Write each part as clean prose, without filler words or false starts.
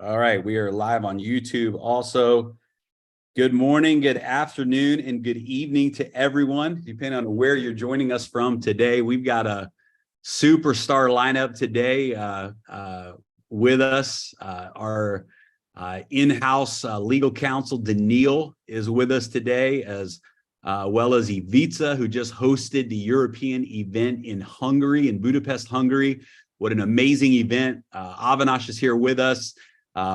All right, we are live on YouTube also. Good morning, good afternoon, and good evening to everyone, depending on where you're joining us from today. We've got a superstar lineup today with us. Our in-house legal counsel, Daniil, is with us today, as well as Ivica, who just hosted the European event in Hungary, in Budapest, Hungary. What an amazing event. Avinash is here with us.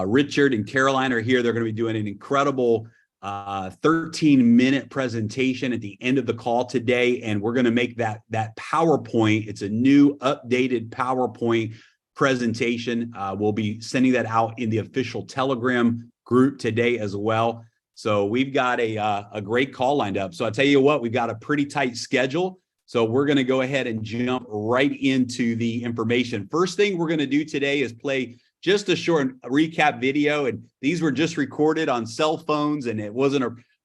Richard and Caroline are here. They're going to be doing an incredible 13-minute presentation at the end of the call today, and we're going to make that PowerPoint. It's a new updated PowerPoint presentation. We'll be sending that out in the official Telegram group today as well. So we've got a great call lined up. So I tell you what, we've got a pretty tight schedule. So we're going to go ahead and jump right into the information. First thing we're going to do today is play just a short recap video, and these were just recorded on cell phones, and it wasn't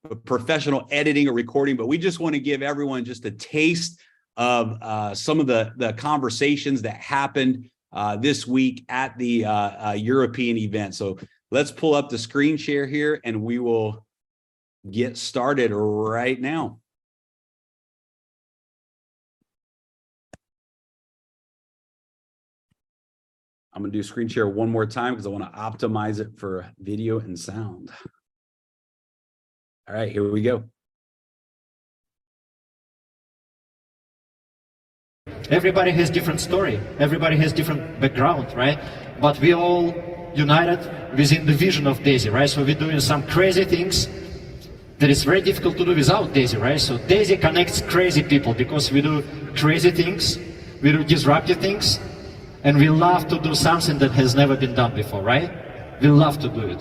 a professional editing or recording, but we just want to give everyone just a taste of some of the conversations that happened this week at the European event. So let's pull up the screen share here, and we will get started right now. I'm going to do screen share one more time because I want to optimize it for video and sound. All right, here we go. Everybody has different story. Everybody has different background, right? But we all united within the vision of Daisy, right? So we're doing some crazy things that is very difficult to do without Daisy, right? So Daisy connects crazy people because we do crazy things, we do disruptive things, and we love to do something that has never been done before, right? We love to do it.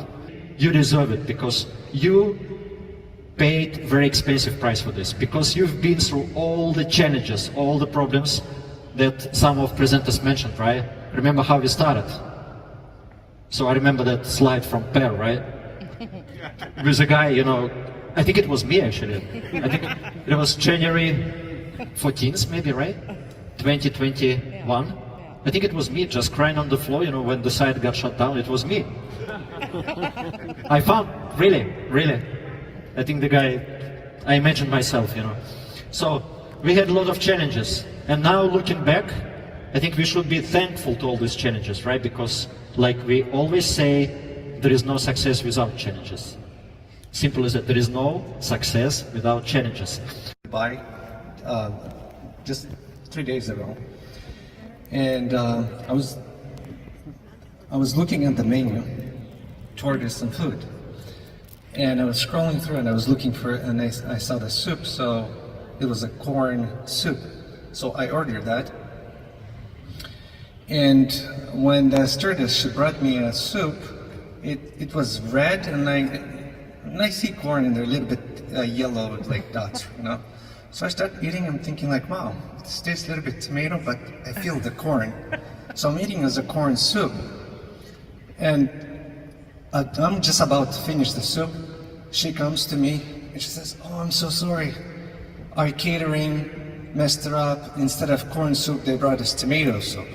You deserve it because you paid very expensive price for this, because you've been through all the challenges, all the problems that some of presenters mentioned, right? Remember how we started? So I remember that slide from Per, right? With a guy, you know, I think it was me actually. I think it was January 14th maybe, right? 2021. I think it was me just crying on the floor, you know, when the site got shut down. It was me. I found, really, I think the guy, I imagined myself, you know. So we had a lot of challenges, and now looking back, I think we should be thankful to all these challenges, right? Because like we always say, there is no success without challenges. Simple as that, there is no success without challenges. Just 3 days ago. And I was looking at the menu to order some food, and I was scrolling through and I was looking for, and I saw the soup, so it was a corn soup, so I ordered that. And when the stewardess, she brought me a soup, it was red, and I see corn and they're a little bit yellow, like dots, you know. So I started eating, I'm thinking like, wow, this tastes a little bit tomato, but I feel the corn. So I'm eating as a corn soup. And I'm just about to finish the soup. She comes to me and she says, oh, I'm so sorry. Our catering messed it up. Instead of corn soup, they brought us tomato soup.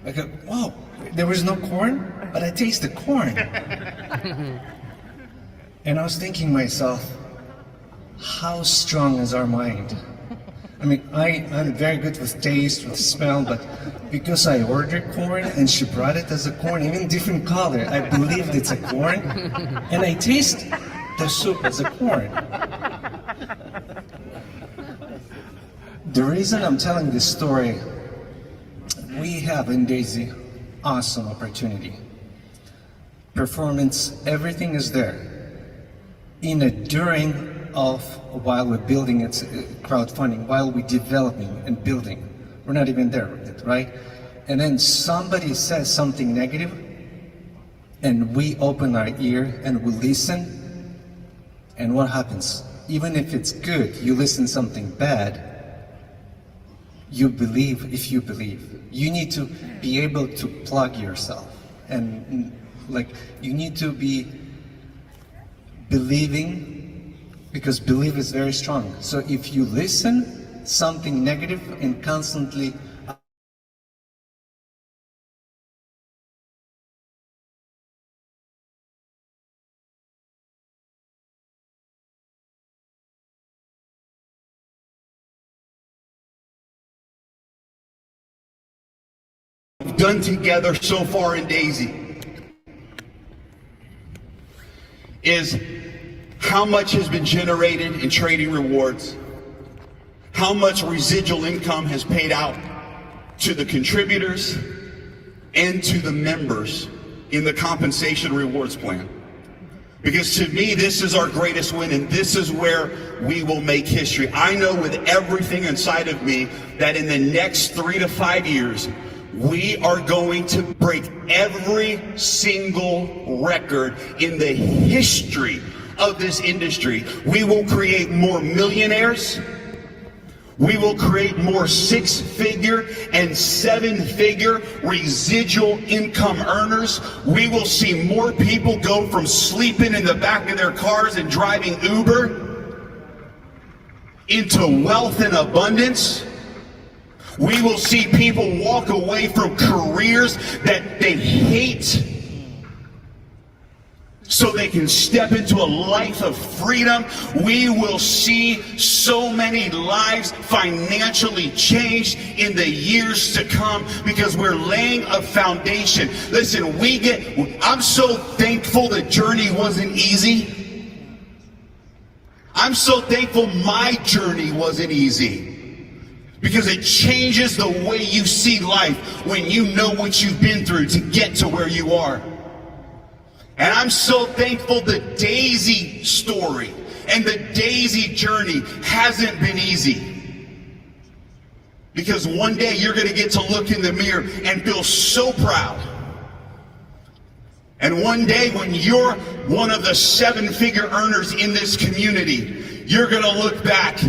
I go, whoa, there was no corn? But I taste the corn. And I was thinking myself, how strong is our mind? I mean, I'm very good with taste, with smell, but because I ordered corn and she brought it as a corn, even different color, I believed it's a corn, and I taste the soup as a corn. The reason I'm telling this story, we have in Daisy awesome opportunity. Performance, everything is there. In a during of while we're building it's crowdfunding, while we're developing and building, we're not even there with it, right? And then somebody says something negative, and we open our ear and we listen, and what happens? Even if it's good, you listen something bad, you believe. If you believe, you need to be able to plug yourself, and like you need to be believing, because belief is very strong. So if you listen something negative and constantly done together so far in Daisy is how much has been generated in trading rewards, how much residual income has paid out to the contributors and to the members in the compensation rewards plan. Because to me, this is our greatest win, and this is where we will make history. I know with everything inside of me that in the next 3 to 5 years, we are going to break every single record in the history of this industry. We will create more millionaires. We will create more 6-figure and 7-figure residual income earners. We will see more people go from sleeping in the back of their cars and driving Uber into wealth and abundance. We will see people walk away from careers that they hate so they can step into a life of freedom. We will see so many lives financially changed in the years to come because we're laying a foundation. Listen, I'm so thankful the journey wasn't easy. I'm so thankful my journey wasn't easy because it changes the way you see life when you know what you've been through to get to where you are. And I'm so thankful the Daisy story and the Daisy journey hasn't been easy. Because one day you're going to get to look in the mirror and feel so proud. And one day when you're one of the 7-figure earners in this community, you're going to look back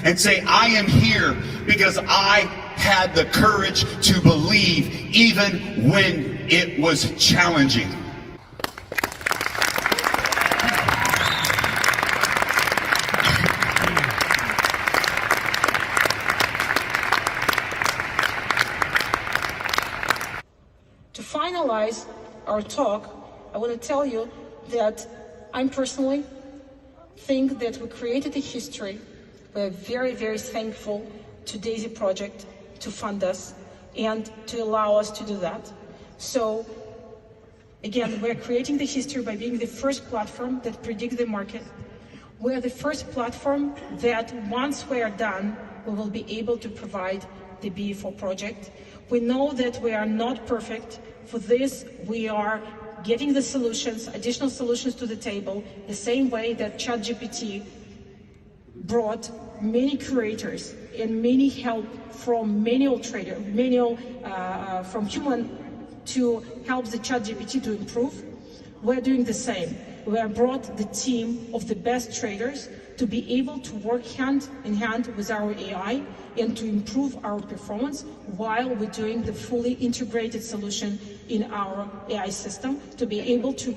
and say, I am here because I had the courage to believe even when it was challenging. To finalize our talk, I want to tell you that I personally think that we created a history. We're very, very thankful to Daisy Project to fund us and to allow us to do that. So again, we're creating the history by being the first platform that predicts the market. We're the first platform that once we are done, we will be able to provide the BE4 project. We know that we are not perfect. For this, we are getting the solutions, additional solutions to the table, the same way that ChatGPT brought many creators and many help from manual trader, from human to help the ChatGPT to improve. We're doing the same. We have brought the team of the best traders to be able to work hand in hand with our AI and to improve our performance while we're doing the fully integrated solution in our AI system to be able to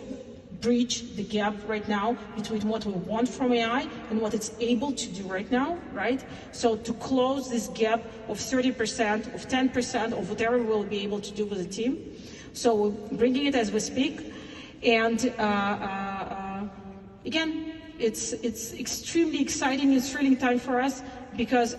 bridge the gap right now between what we want from AI and what it's able to do right now, right? So to close this gap of 30%, of 10%, of whatever we'll be able to do with the team. So we're bringing it as we speak. And again, it's extremely exciting and thrilling time for us because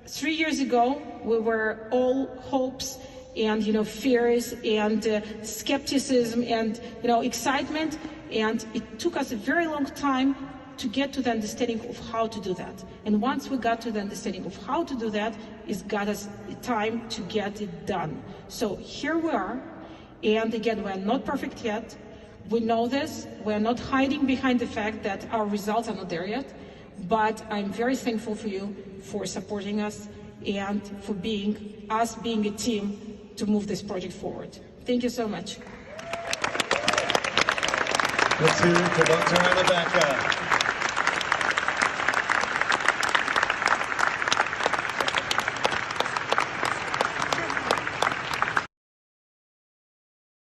3 years ago, we were all hopes and fears and skepticism and excitement, and it took us a very long time to get to the understanding of how to do that. And once we got to the understanding of how to do that, it's got us time to get it done. So here we are, and again, we're not perfect yet. We know this. We're not hiding behind the fact that our results are not there yet, but I'm very thankful for you for supporting us and for being a team to move this project forward. Thank you so much. Let's hear it for Dr. Anna Becker.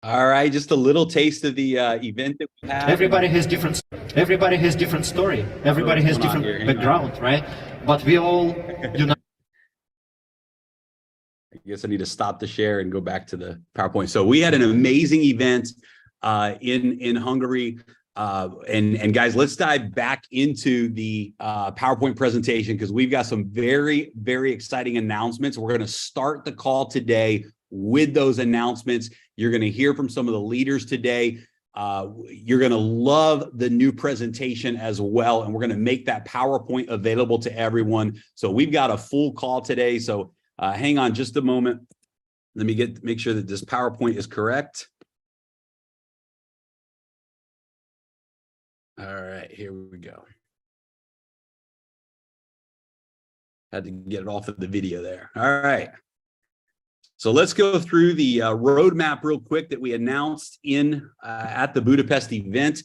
All right, just a little taste of the event that we had. Everybody has different story. Everybody has different background, right? But we all unite. I guess I need to stop the share and go back to the PowerPoint. So we had an amazing event in Hungary. And guys, let's dive back into the PowerPoint presentation because we've got some very, very exciting announcements. We're going to start the call today with those announcements. You're going to hear from some of the leaders today. You're going to love the new presentation as well. And we're going to make that PowerPoint available to everyone. So we've got a full call today. So hang on just a moment. Let me make sure that this PowerPoint is correct. All right, here we go. Had to get it off of the video there. All right. So let's go through the roadmap real quick that we announced at the Budapest event,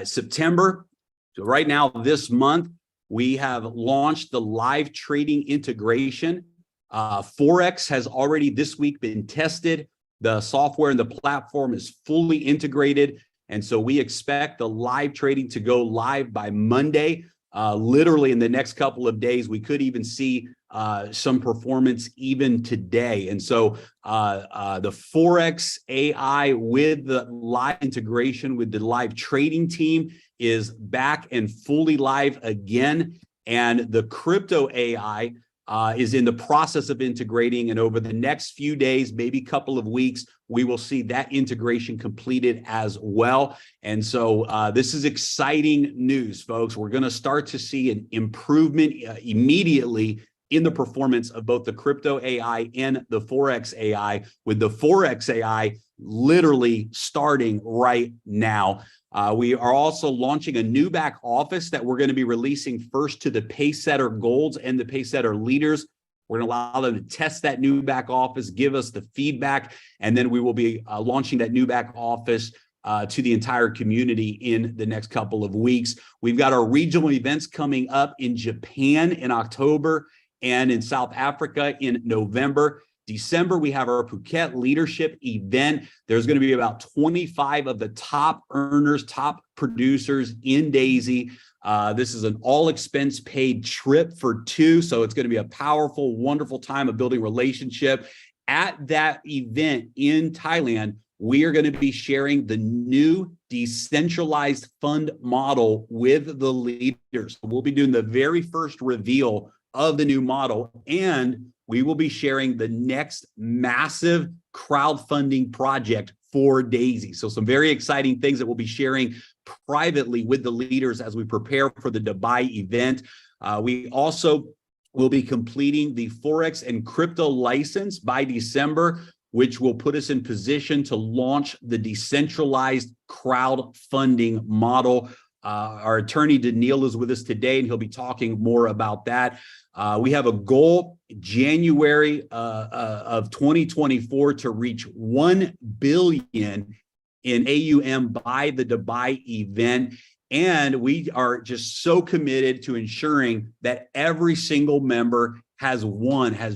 September. So right now, this month, we have launched the live trading integration. Forex has already this week been tested. The software and the platform is fully integrated. And so we expect the live trading to go live by Monday. Literally in the next couple of days, we could even see some performance even today. And so the Forex AI with the live integration with the live trading team is back and fully live again. And the crypto AI is in the process of integrating. And over the next few days, maybe couple of weeks, we will see that integration completed as well. And so this is exciting news, folks. We're going to start to see an improvement immediately in the performance of both the crypto AI and the Forex AI, with the Forex AI literally starting right now. We are also launching a new back office that we're going to be releasing first to the Pacesetter Golds and the Pacesetter leaders. We're going to allow them to test that new back office, give us the feedback, and then we will be launching that new back office to the entire community in the next couple of weeks. We've got our regional events coming up in Japan in October and in South Africa in November. December, we have our Phuket leadership event. There's going to be about 25 of the top earners, top producers in Daisy. This is an all expense paid trip for two. So it's going to be a powerful, wonderful time of building relationship. At that event in Thailand, we are going to be sharing the new decentralized fund model with the leaders. We'll be doing the very first reveal of the new model, and we will be sharing the next massive crowdfunding project for Daisy. So some very exciting things that we'll be sharing privately with the leaders as we prepare for the Dubai event. We also will be completing the Forex and crypto license by December, which will put us in position to launch the decentralized crowdfunding model. Our attorney Daniil is with us today, and he'll be talking more about that. We have a goal, January of 2024, to reach 1 billion in AUM by the Dubai event. And we are just so committed to ensuring that every single member has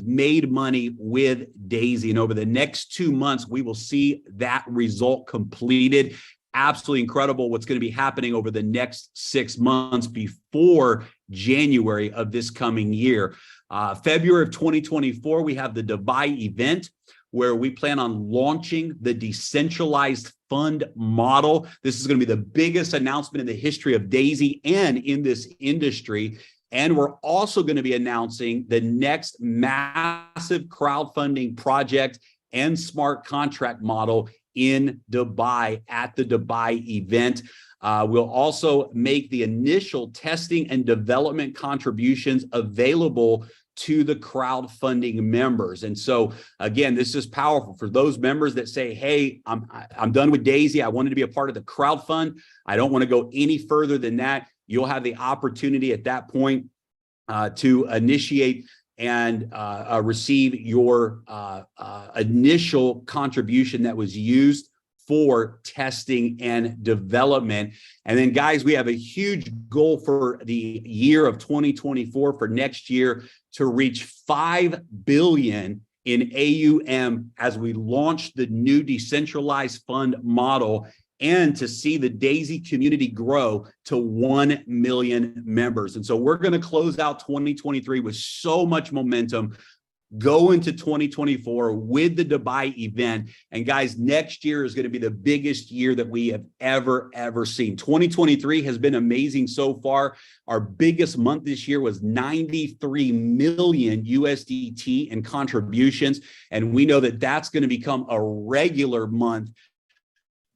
made money with Daisy. And over the next 2 months, we will see that result completed. Absolutely incredible what's going to be happening over the next 6 months before January of this coming year. February of 2024, we have the Dubai event where we plan on launching the decentralized fund model. This is going to be the biggest announcement in the history of Daisy and in this industry. And we're also going to be announcing the next massive crowdfunding project and smart contract model in Dubai at the Dubai event. We'll also make the initial testing and development contributions available to the crowdfunding members. And so again, this is powerful for those members that say, hey, I'm done with Daisy. I wanted to be a part of the crowdfund. I don't want to go any further than that. You'll have the opportunity at that point to initiate and receive your initial contribution that was used for testing and development. And then guys, we have a huge goal for the year of 2024 for next year to reach 5 billion in AUM as we launch the new decentralized fund model, and to see the Daisy community grow to 1 million members. And so we're going to close out 2023 with so much momentum. go into 2024 with the Dubai event. And guys, next year is going to be the biggest year that we have ever seen. 2023 has been amazing so far. Our biggest month this year was 93 million USDT in contributions. And we know that that's going to become a regular month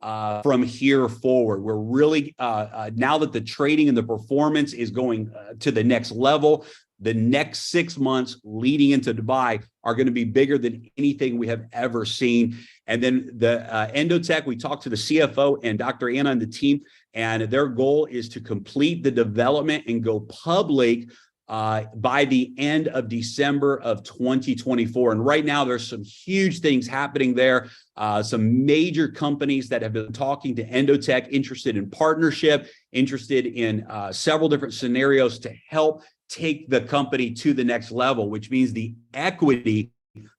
from here forward. We're really, now that the trading and the performance is going to the next level, the next 6 months leading into Dubai are going to be bigger than anything we have ever seen. And then the Endotech, we talked to the CFO and Dr. Anna and the team, and their goal is to complete the development and go public by the end of December of 2024. And right now there's some huge things happening there. Some major companies that have been talking to Endotech, interested in partnership, interested in several different scenarios to help take the company to the next level, which means the equity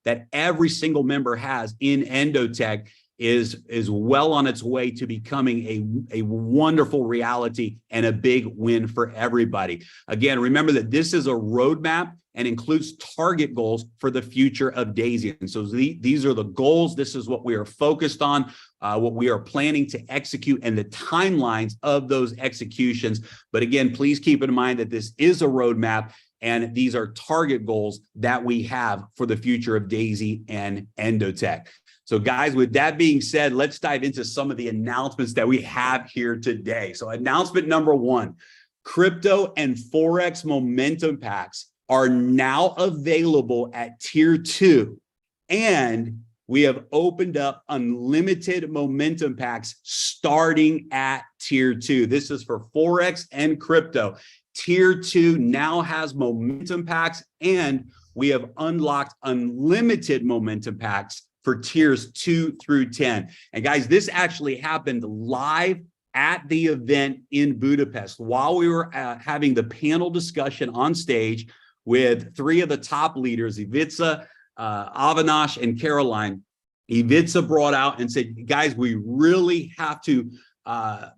that every single member has in Endotech is well on its way to becoming a wonderful reality and a big win for everybody. Again, remember that this is a roadmap and includes target goals for the future of Daisy. And so these are the goals. This is what we are focused on, what we are planning to execute, and the timelines of those executions. But again, please keep in mind that this is a roadmap, and these are target goals that we have for the future of Daisy and Endotech. So guys, with that being said, let's dive into some of the announcements that we have here today. So announcement number one, crypto and Forex momentum packs are now available at tier 2, and we have opened up unlimited momentum packs starting at tier 2. This is for Forex and crypto. Tier 2 now has momentum packs, and we have unlocked unlimited momentum packs for tiers 2 through 10. And guys, this actually happened live at the event in Budapest while we were having the panel discussion on stage with 3 of the top leaders, Ivica, Avinash, and Caroline. Ivica brought out and said, guys, we really have to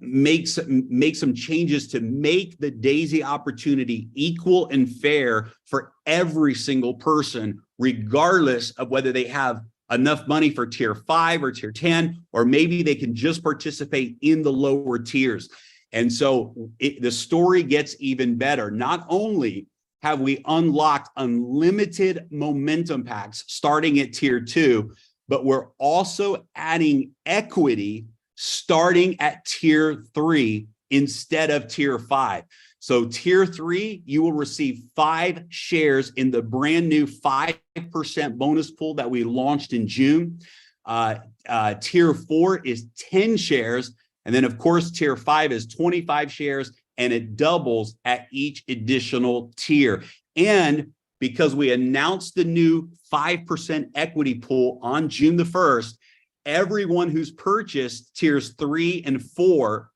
make some changes to make the Daisy opportunity equal and fair for every single person, regardless of whether they have enough money for tier 5 or tier 10, or maybe they can just participate in the lower tiers. And so the story gets even better. Not only have we unlocked unlimited momentum packs starting at tier 2, but we're also adding equity starting at tier 3 instead of tier 5. So tier 3, you will receive 5 shares in the brand new 5% bonus pool that we launched in June. Tier 4 is 10 shares. And then of course, tier 5 is 25 shares, and it doubles at each additional tier. And because we announced the new 5% equity pool on June the 1st, everyone who's purchased tiers 3 and 4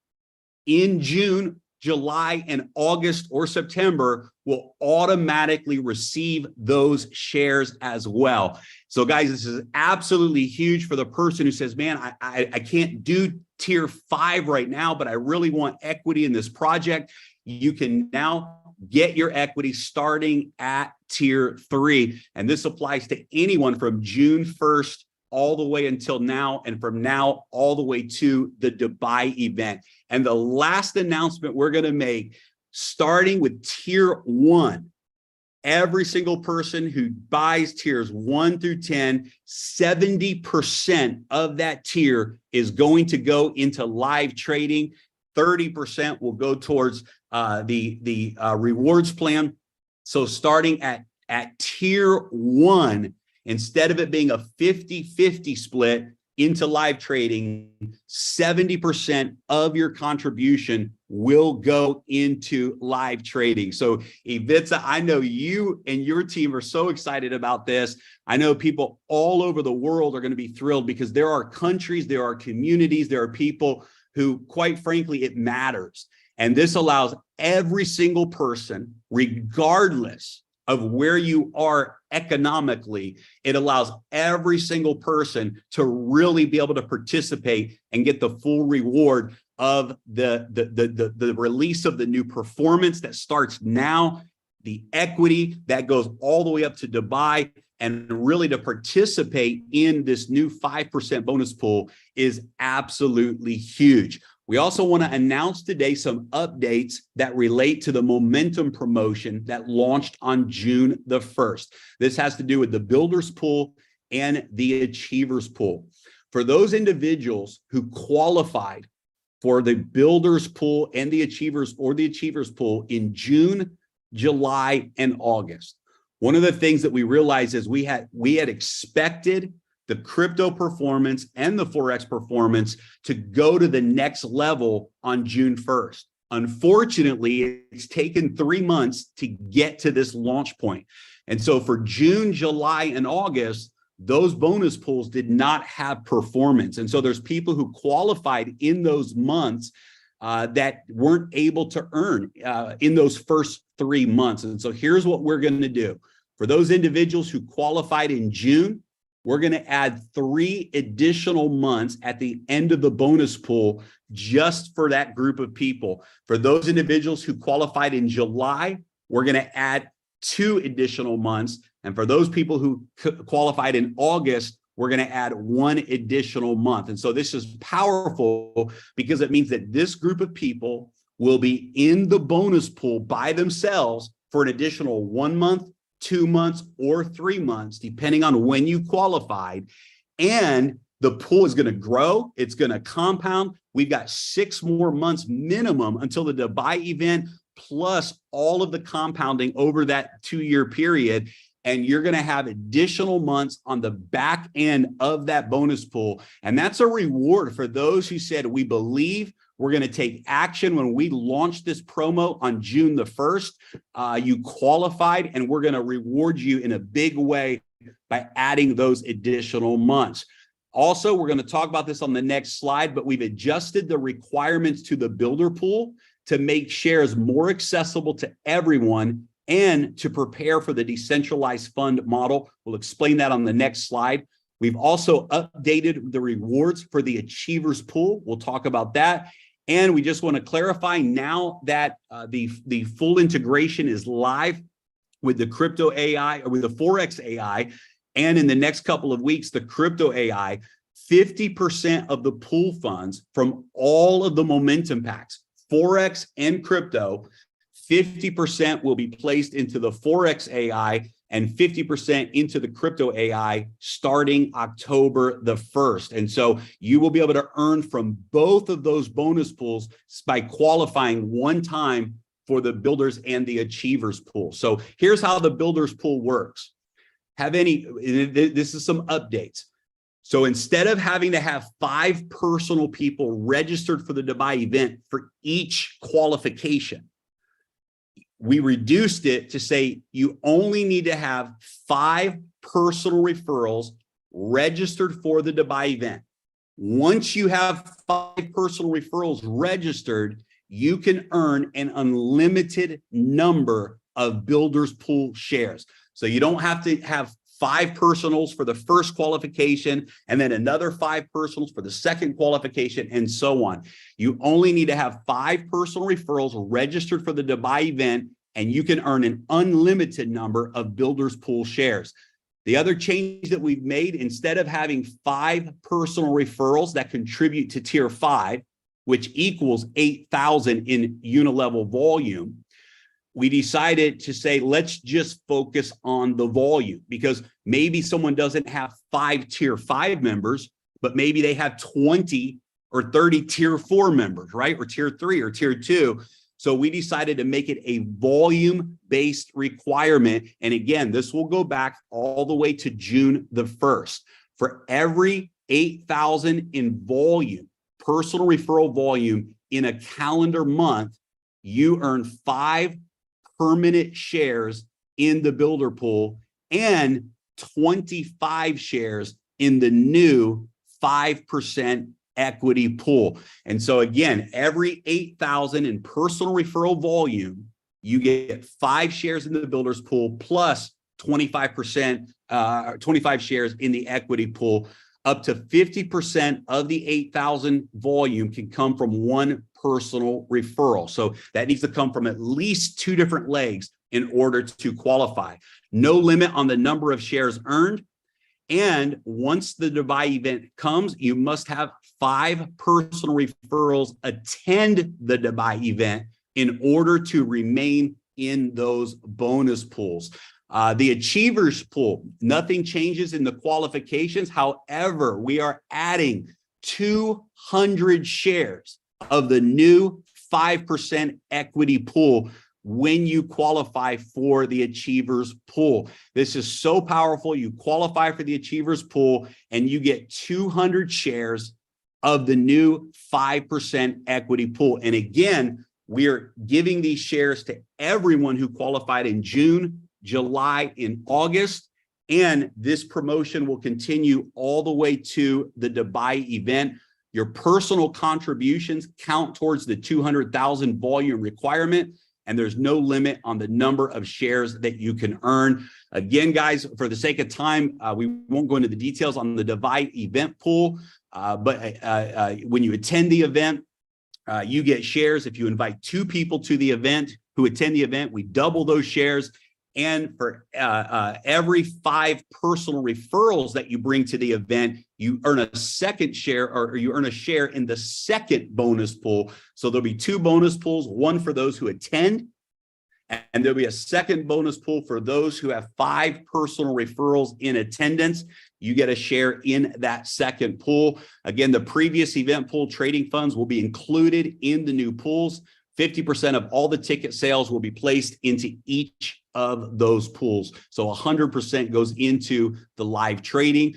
in June, July, and August or September will automatically receive those shares as well. So guys, this is absolutely huge for the person who says, man, I can't do tier 5 right now, but I really want equity in this project. You can now get your equity starting at tier 3. And this applies to anyone from June 1st all the way until now, and from now all the way to the Dubai event. And the last announcement we're going to make, starting with tier 1, every single person who buys tiers 1 through 10, 70% of that tier is going to go into live trading. 30% will go towards the rewards plan. So starting at tier 1, instead of it being a 50-50 split into live trading, 70% of your contribution will go into live trading. So Ivica, I know you and your team are so excited about this. I know people all over the world are going to be thrilled, because there are countries, there are communities, there are people who, quite frankly, it matters. And this allows every single person, regardless of where you are economically, it allows every single person to really be able to participate and get the full reward of the release of the new performance that starts now, the equity that goes all the way up to Dubai, and really to participate in this new 5% bonus pool is absolutely huge. We also want to announce today some updates that relate to the Momentum promotion that launched on June the 1st. This has to do with the Builders Pool and the Achievers Pool. For those individuals who qualified for the Builders Pool and the Achievers Pool in June, July, and August, one of the things that we realized is we had expected the crypto performance and the Forex performance to go to the next level on June 1st. Unfortunately, it's taken 3 months to get to this launch point. And so for June, July, and August, those bonus pools did not have performance. And so there's people who qualified in those months that weren't able to earn in those first 3 months. And so here's what we're going to do. For those individuals who qualified in June, we're going to add 3 additional months at the end of the bonus pool just for that group of people. For those individuals who qualified in July, we're going to add 2 additional months. And for those people who qualified in August, we're going to add 1 additional month. And so this is powerful because it means that this group of people will be in the bonus pool by themselves for an additional 1 month, 2 months, or 3 months, depending on when you qualified. And the pool is going to grow. It's going to compound. We've got 6 more months minimum until the Dubai event, plus all of the compounding over that 2-year period. And you're going to have additional months on the back end of that bonus pool. And that's a reward for those who said, we believe we're going to take action when we launched this promo on June the 1st. You qualified, and we're going to reward you in a big way by adding those additional months. Also, we're going to talk about this on the next slide, but we've adjusted the requirements to the builder pool to make shares more accessible to everyone and to prepare for the decentralized fund model. We'll explain that on the next slide. We've also updated the rewards for the Achievers Pool. We'll talk about that. And we just want to clarify now that the full integration is live with the crypto AI, or with the Forex AI. And in the next couple of weeks, the crypto AI, 50% of the pool funds from all of the momentum packs, Forex and crypto, 50% will be placed into the Forex AI and 50% into the crypto AI starting October the 1st. And so you will be able to earn from both of those bonus pools by qualifying one time for the Builders and the Achievers Pool. So here's how the Builders Pool works. This is some updates. So instead of having to have 5 personal people registered for the Dubai event for each qualification, we reduced it to say you only need to have 5 personal referrals registered for the Dubai event. Once you have 5 personal referrals registered, you can earn an unlimited number of Builders Pool shares. So you don't have to have 5 personals for the first qualification and then another 5 personals for the second qualification, and so on. You only need to have 5 personal referrals registered for the Dubai event, and you can earn an unlimited number of Builders Pool shares. The other change that we've made, instead of having 5 personal referrals that contribute to tier 5, which equals 8,000 in unilevel volume, we decided to say, let's just focus on the volume, because maybe someone doesn't have 5 tier 5 members, but maybe they have 20 or 30 tier 4 members, right? Or tier 3 or tier 2. So we decided to make it a volume-based requirement. And again, this will go back all the way to June the 1st. For every 8,000 in volume, personal referral volume in a calendar month, you earn 5 permanent shares in the builder pool and 25 shares in the new 5% equity pool. And so again, every 8,000 in personal referral volume, you get 5 shares in the builders pool plus 25%, 25 shares in the equity pool. Up to 50% of the 8,000 volume can come from one personal referral. So that needs to come from at least 2 different legs, in order to qualify. No limit on the number of shares earned. And once the Dubai event comes, you must have 5 personal referrals attend the Dubai event in order to remain in those bonus pools. The Achievers pool, nothing changes in the qualifications. However, we are adding 200 shares of the new 5% equity pool when you qualify for the Achievers pool. This is so powerful. You qualify for the Achievers pool and you get 200 shares of the new 5% equity pool. And again, we are giving these shares to everyone who qualified in June, July, and August. And this promotion will continue all the way to the Dubai event. Your personal contributions count towards the 200,000 volume requirement, and there's no limit on the number of shares that you can earn. Again, guys, for the sake of time, we won't go into the details on the Dubai event pool, but when you attend the event, you get shares. If you invite 2 people to the event who attend the event, we double those shares. And for every 5 personal referrals that you bring to the event, you earn a second share, or you earn a share in the second bonus pool. So there'll be 2 bonus pools, one for those who attend, and there'll be a second bonus pool for those who have 5 personal referrals in attendance. You get a share in that second pool. Again, the previous event pool trading funds will be included in the new pools. 50% of all the ticket sales will be placed into each of those pools. So 100% goes into the live trading.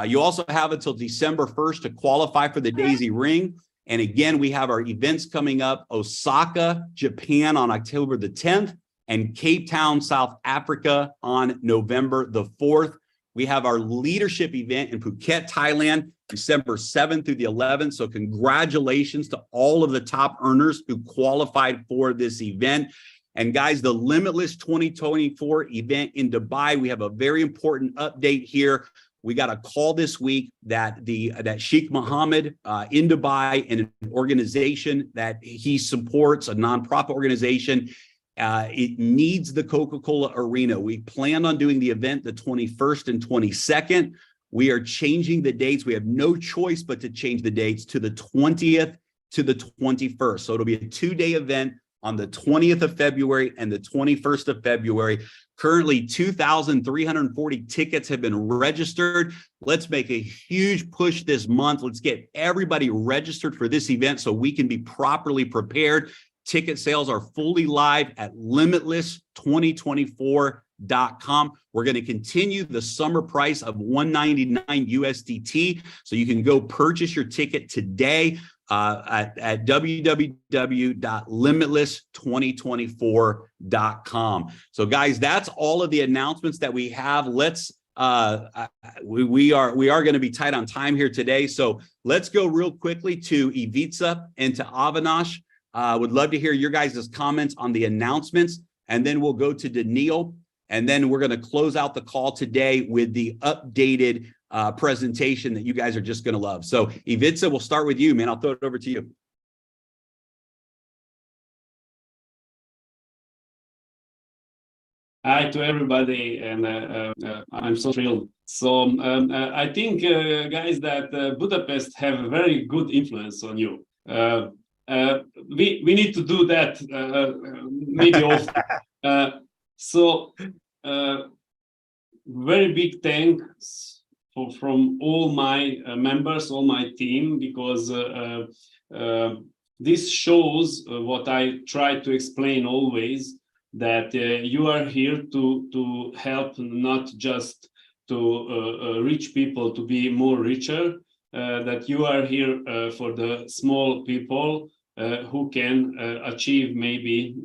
You also have until December 1st to qualify for the Daisy Ring. And again, we have our events coming up: Osaka, Japan on October the 10th, and Cape Town, South Africa on November the 4th. We have our leadership event in Phuket, Thailand, December 7th through the 11th. So congratulations to all of the top earners who qualified for this event. And guys, the Limitless 2024 event in Dubai, we have a very important update here. We got a call this week that Sheikh Mohammed in Dubai, and an organization that he supports, a nonprofit organization, it needs the Coca-Cola Arena. We plan on doing the event the 21st and 22nd. We are changing the dates. We have no choice but to change the dates to the 20th to the 21st. So it'll be a 2-day event on the 20th of February and the 21st of February. Currently, 2,340 tickets have been registered. Let's make a huge push this month. Let's get everybody registered for this event so we can be properly prepared. Ticket sales are fully live at limitless2024.com. We're going to continue the summer price of $199 USDT. So you can go purchase your ticket today at www.limitless2024.com. So guys, that's all of the announcements that we have. Let's we are going to be tight on time here today. So let's go real quickly to Ivica and to Avinash. Would love to hear your guys' comments on the announcements, and then we'll go to Daniil, and then we're going to close out the call today with the updated presentation that you guys are just going to love. So Ivica, we'll start with you, man. I'll throw it over to you. Hi to everybody, and I'm so thrilled. So I think, guys, that Budapest have a very good influence on you. We need to do that maybe often. So very big thanks from all my members, all my team, because this shows what I try to explain always, that you are here to help, not just to rich people to be more richer, that you are here for the small people who can achieve maybe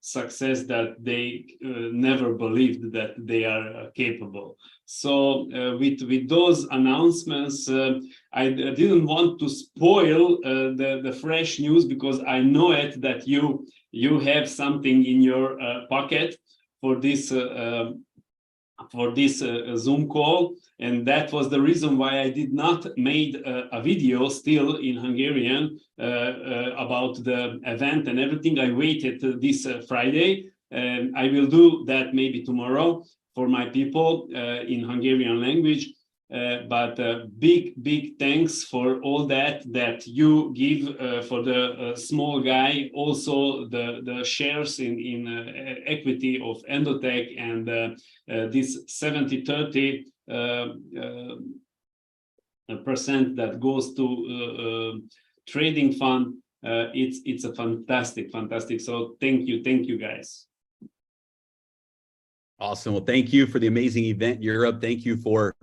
success that they never believed that they are capable. So with those announcements, I didn't want to spoil the fresh news, because I know it that you have something in your pocket for this Zoom call, and that was the reason why I did not made a video still in Hungarian about the event and everything. I waited this Friday, I will do that maybe tomorrow for my people in Hungarian language. But big thanks for all that you give for the small guy, also the shares in equity of Endotech, and this 70-30 percent that goes to trading fund. It's a fantastic. So thank you guys. Awesome. Well, thank you for the amazing event, Europe. Thank you for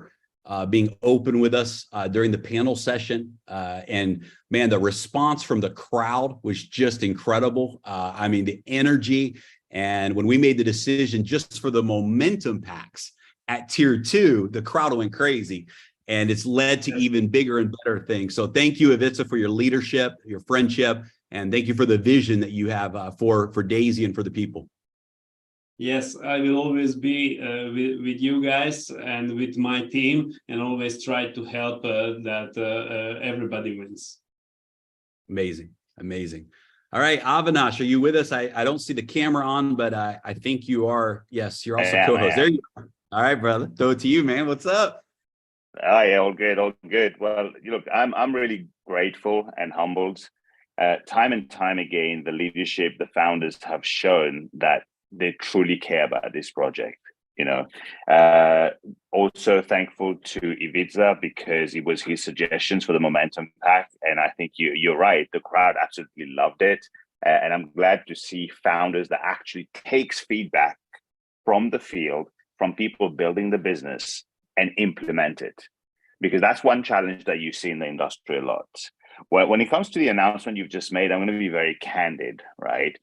being open with us during the panel session. And man, the response from the crowd was just incredible. I mean, the energy. And when we made the decision just for the momentum packs at tier 2, the crowd went crazy. And it's led to even bigger and better things. So thank you, Ivica, for your leadership, your friendship, and thank you for the vision that you have for Daisy and for the people. Yes, I will always be with you guys and with my team, and always try to help that everybody wins. Amazing. All right, Avinash, are you with us? I don't see the camera on, but I think you are. Yes, you're also co-host. There you are. All right, brother. Throw it to you, man. What's up? Yeah, all good. Well, look, I'm really grateful and humbled. Time and time again, the leadership, the founders have shown that they truly care about this project. Also thankful to Ivica, because it was his suggestions for the momentum pack, and I think you're right. The crowd absolutely loved it, and I'm glad to see founders that actually takes feedback from the field, from people building the business, and implement it, because that's one challenge that you see in the industry a lot. When it comes to the announcement you've just made, I'm going to be very candid, right?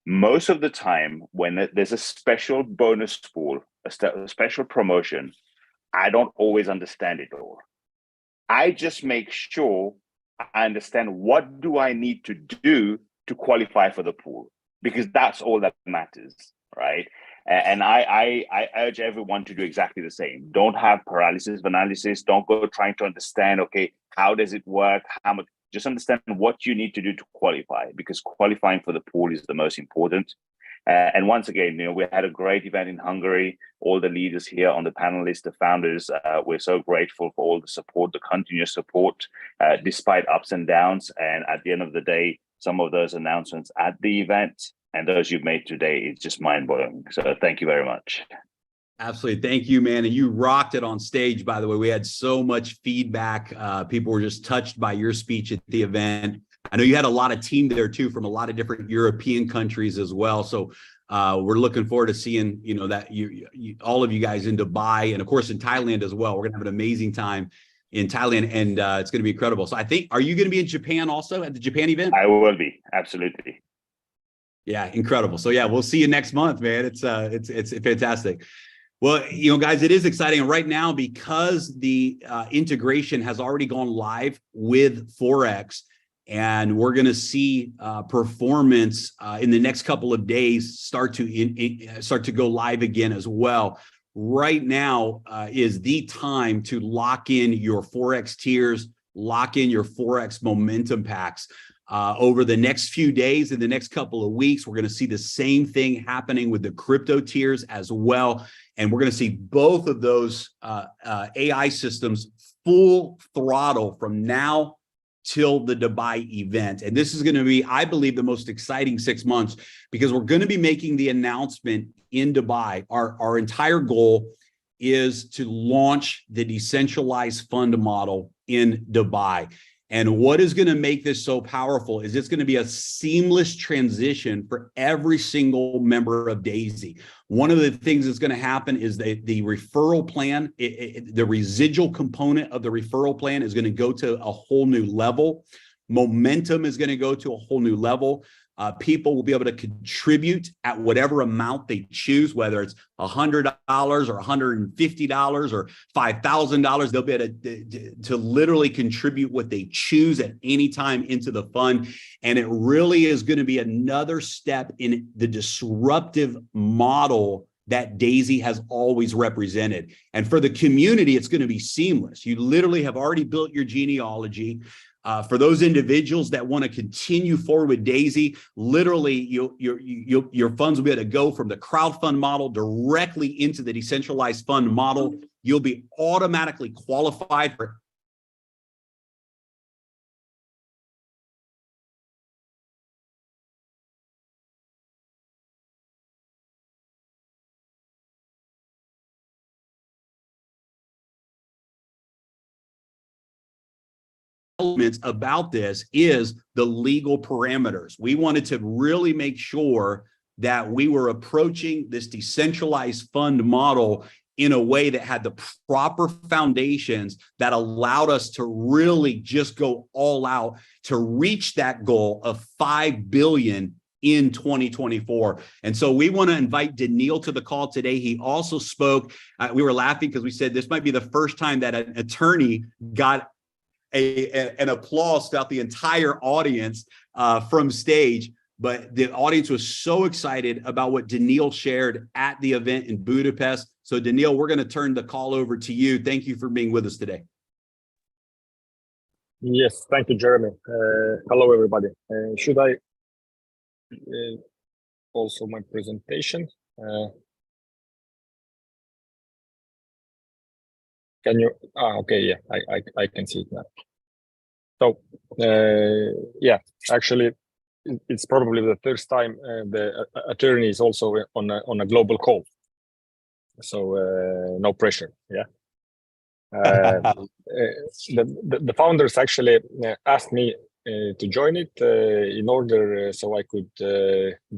Most of the time, when there's a special bonus pool, a special promotion, I don't always understand it all. I just make sure I understand what do I need to do to qualify for the pool, because that's all that matters, right? And I urge everyone to do exactly the same. Don't have paralysis of analysis. Don't go trying to understand, okay, how does it work? How much? Just understand what you need to do to qualify, because qualifying for the pool is the most important. And once again, we had a great event in Hungary. All the leaders here on the panel list, the founders, we're so grateful for all the support, the continuous support, despite ups and downs. And at the end of the day, some of those announcements at the event and those you've made today, it's just mind-blowing. So thank you very much. Absolutely. Thank you, man. And you rocked it on stage, by the way. We had so much feedback. People were just touched by your speech at the event. I know you had a lot of team there too, from a lot of different European countries as well. So we're looking forward to seeing, that all of you guys in Dubai, and of course in Thailand as well. We're going to have an amazing time in Thailand, and it's going to be incredible. So I think, are you going to be in Japan also at the Japan event? I will be. Absolutely. Yeah, incredible. So yeah, we'll see you next month, man. It's fantastic. Well, guys, it is exciting right now because the integration has already gone live with Forex, and we're going to see performance in the next couple of days start to go live again as well. Right now is the time to lock in your Forex tiers, lock in your Forex momentum packs. Over the next few days, in the next couple of weeks, we're going to see the same thing happening with the crypto tiers as well. And we're going to see both of those AI systems full throttle from now till the Dubai event. And this is going to be, I believe, the most exciting 6 months, because we're going to be making the announcement in Dubai. Our entire goal is to launch the decentralized fund model in Dubai. And what is going to make this so powerful is it's going to be a seamless transition for every single member of Daisy. One of the things that's going to happen is the referral plan, the residual component of the referral plan is going to go to a whole new level. Momentum is going to go to a whole new level. People will be able to contribute at whatever amount they choose, whether it's $100 or $150 or $5,000. They'll be able to literally contribute what they choose at any time into the fund. And it really is going to be another step in the disruptive model that Daisy has always represented. And for the community, it's going to be seamless. You literally have already built your genealogy. For those individuals that want to continue forward with Daisy, literally your funds will be able to go from the crowdfund model directly into the decentralized fund model. You'll be automatically qualified for elements about this is the legal parameters. We wanted to really make sure that we were approaching this decentralized fund model in a way that had the proper foundations that allowed us to really just go all out to reach that goal of 5 billion in 2024. And so we want to invite Daniil to the call today. He also spoke, we were laughing because we said this might be the first time that an attorney got an applause throughout the entire audience from stage, but the audience was so excited about what Daniil shared at the event in Budapest. So Daniil, we're going to turn the call over to you. Thank you for being with us today. Yes, thank you, Jeremy. Hello, everybody. Should I also my presentation? Can you? Okay, yeah, I can see it now. So, yeah, actually, it's probably the first time the attorney is also on a global call. So no pressure. Yeah. The founders actually asked me to join it in order so I could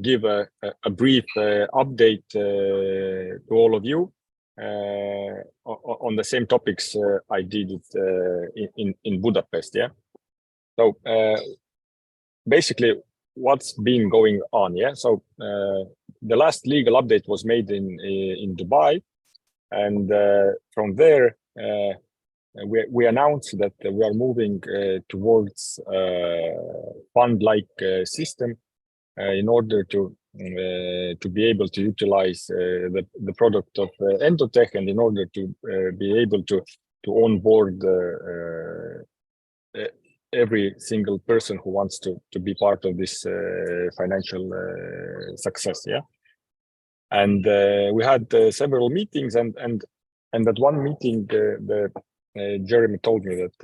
give a brief update to all of you on the same topics I did it in Budapest. Yeah. So basically, what's been going on? Yeah. So the last legal update was made in Dubai, and from there we announced that we are moving towards a fund-like system in order to be able to utilize the product of Endotech, and in order to be able to onboard every single person who wants to be part of this financial success. Yeah. And we had several meetings, and at one meeting, Jeremy told me that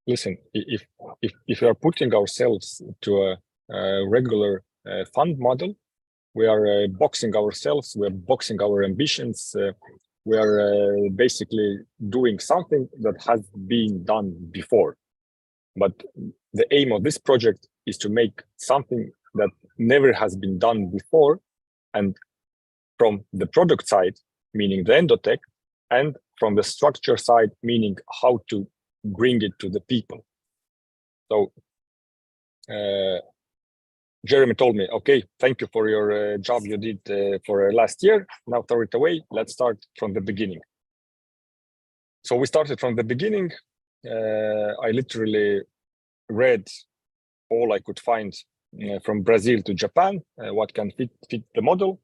listen, if we are putting ourselves to a regular fund model, we are boxing ourselves, we are boxing our ambitions, we are basically doing something that has been done before. But the aim of this project is to make something that never has been done before, and from the product side, meaning the Endotech, and from the structure side, meaning how to bring it to the people. So Jeremy told me, okay, thank you for your job you did for last year. Now throw it away. Let's start from the beginning. So we started from the beginning. I literally read all I could find from Brazil to Japan, what can fit the model.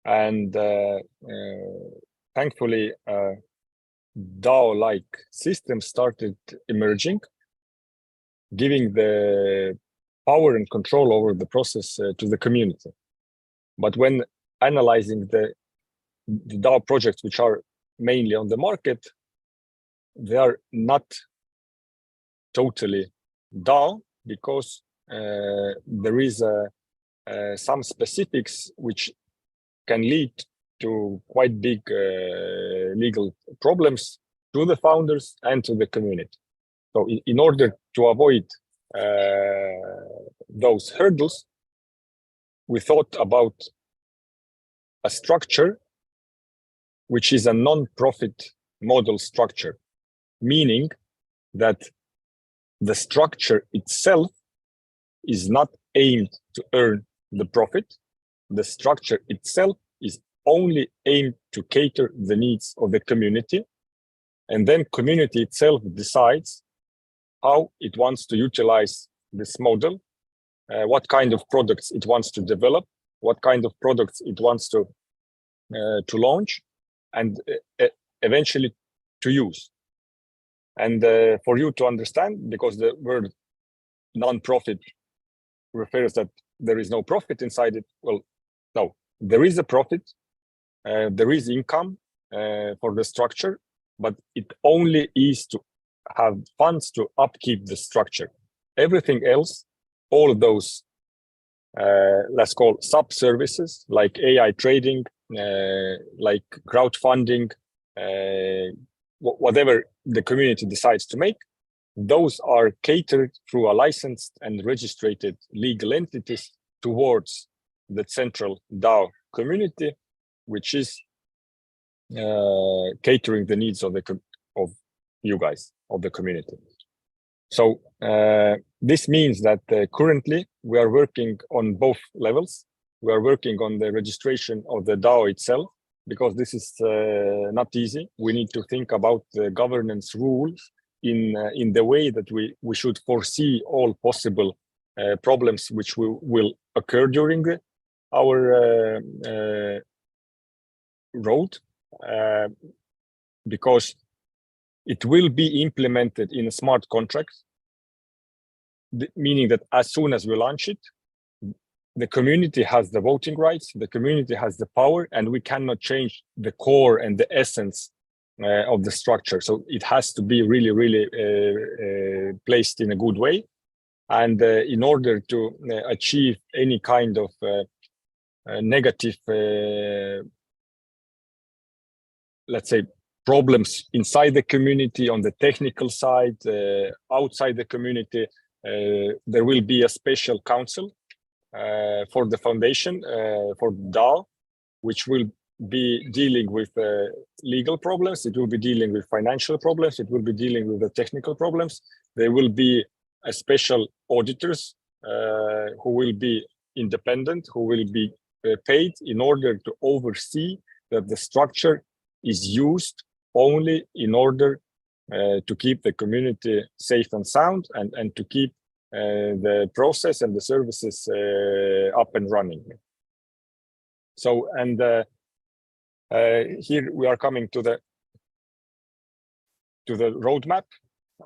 And thankfully, DAO-like systems started emerging, giving the power and control over the process to the community. But when analyzing the DAO projects, which are mainly on the market, they are not totally DAO, because there is some specifics which can lead to quite big legal problems to the founders and to the community. So in order to avoid those hurdles, we thought about a structure which is a non-profit model structure, meaning that the structure itself is not aimed to earn the profit. The structure itself is only aimed to cater the needs of the community, and then community itself decides how it wants to utilize this model, what kind of products it wants to develop, what kind of products it wants to launch, and eventually to use. And for you to understand, because the word non-profit refers that there is no profit inside it. Well, no, there is a profit, there is income for the structure, but it only is to have funds to upkeep the structure. Everything else, all of those, let's call sub-services like AI trading, like crowdfunding, whatever the community decides to make, those are catered through a licensed and registered legal entities towards the central DAO community, which is catering the needs of you guys, of the community. So this means that currently we are working on both levels. We are working on the registration of the DAO itself, because this is not easy. We need to think about the governance rules in the way that we should foresee all possible problems which will occur during our road, because it will be implemented in a smart contract, meaning that as soon as we launch it, the community has the voting rights, the community has the power, and we cannot change the core and the essence of the structure. So it has to be really, really placed in a good way. And in order to achieve any kind of negative, let's say, problems inside the community, on the technical side, outside the community, there will be a special council for the foundation, for DAO, which will be dealing with legal problems. It will be dealing with financial problems. It will be dealing with the technical problems. There will be a special auditors who will be independent, who will be paid in order to oversee that the structure is used only in order to keep the community safe and sound, and to keep the process and the services up and running. So, and here we are coming to the roadmap.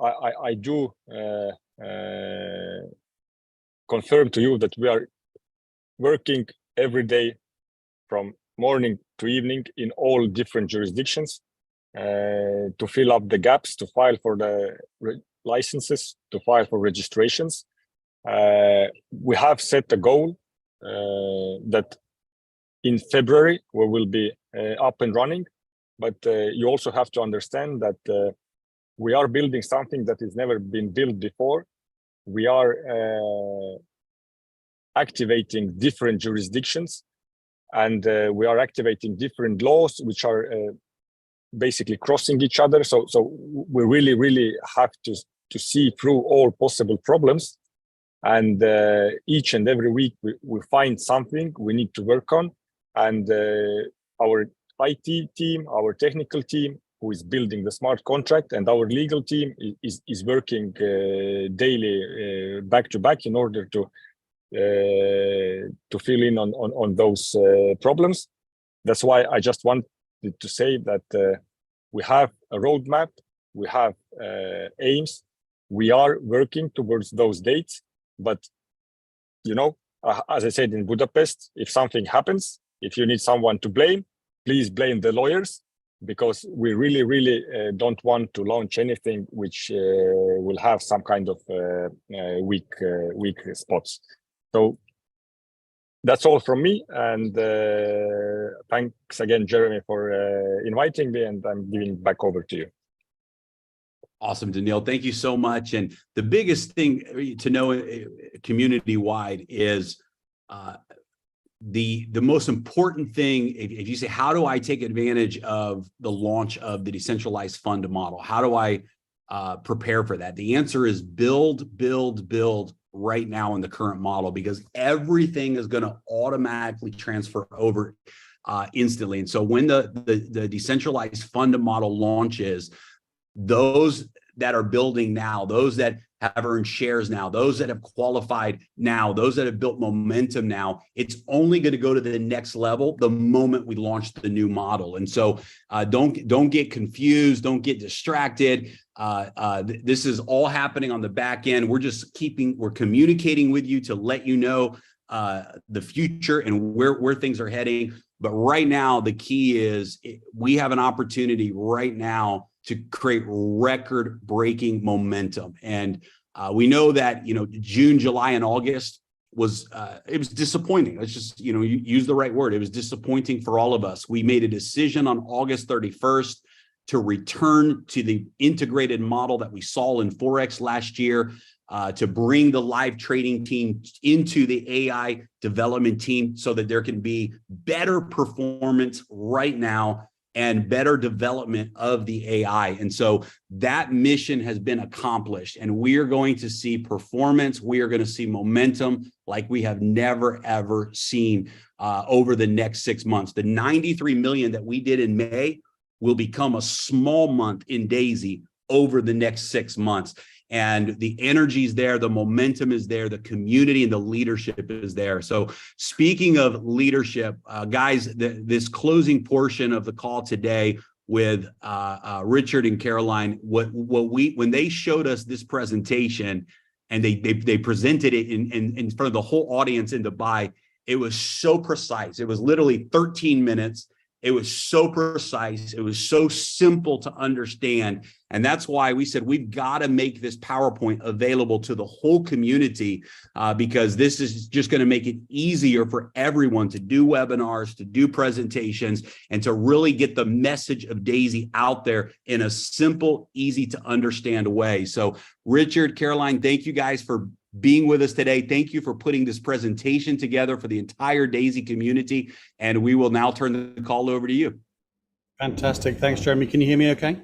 I do confirm to you that we are working every day from morning to evening in all different jurisdictions to fill up the gaps, to file for the licenses, to file for registrations. We have set a goal that in February we will be up and running, but you also have to understand that we are building something that has never been built before. We are activating different jurisdictions, and we are activating different laws which are basically crossing each other. So we really, really have to see through all possible problems. And each and every week we find something we need to work on. And our IT team, our technical team, who is building the smart contract, and our legal team is working daily back to back in order to fill in on those problems. That's why I just wanted to say that we have a roadmap, we have aims, we are working towards those dates. But, you know, as I said in Budapest, if something happens, if you need someone to blame, please blame the lawyers, because we really, really don't want to launch anything which will have some kind of weak spots. So that's all from me. And thanks again, Jeremy, for inviting me, and I'm giving back over to you. Awesome, Daniil. Thank you so much. And the biggest thing to know community-wide is the most important thing. If you say, how do I take advantage of the launch of the decentralized fund model? How do I prepare for that? The answer is build right now in the current model, because everything is going to automatically transfer over instantly. And so when the decentralized fund model launches, that are building now, those that have earned shares now, those that have qualified now, those that have built momentum now, it's only going to go to the next level the moment we launch the new model. And so don't get confused, don't get distracted. This is all happening on the back end. We're communicating with you to let you know the future and where things are heading. But right now, the key is we have an opportunity right now to create record-breaking momentum. And we know that, June, July, and August was disappointing. Let's just, use the right word. It was disappointing for all of us. We made a decision on August 31st to return to the integrated model that we saw in Forex last year, to bring the live trading team into the AI development team so that there can be better performance right now and better development of the AI. And so that mission has been accomplished, and we are going to see performance. We are going to see momentum like we have never, ever seen over the next 6 months. The 93 million that we did in May will become a small month in Daisy over the next 6 months. And the energy is there, the momentum is there, the community and the leadership is there. So speaking of leadership, guys, this closing portion of the call today with Richard and Caroline, when they showed us this presentation and they presented it in front of the whole audience in Dubai, it was so precise. It was literally 13 minutes. It was so precise. It was so simple to understand. And that's why we said we've got to make this PowerPoint available to the whole community, because this is just going to make it easier for everyone to do webinars, to do presentations, and to really get the message of Daisy out there in a simple, easy to understand way. So Richard, Caroline, thank you guys for being with us today. Thank you for putting this presentation together for the entire Daisy community. And we will now turn the call over to you. Fantastic. Thanks, Jeremy. Can you hear me okay?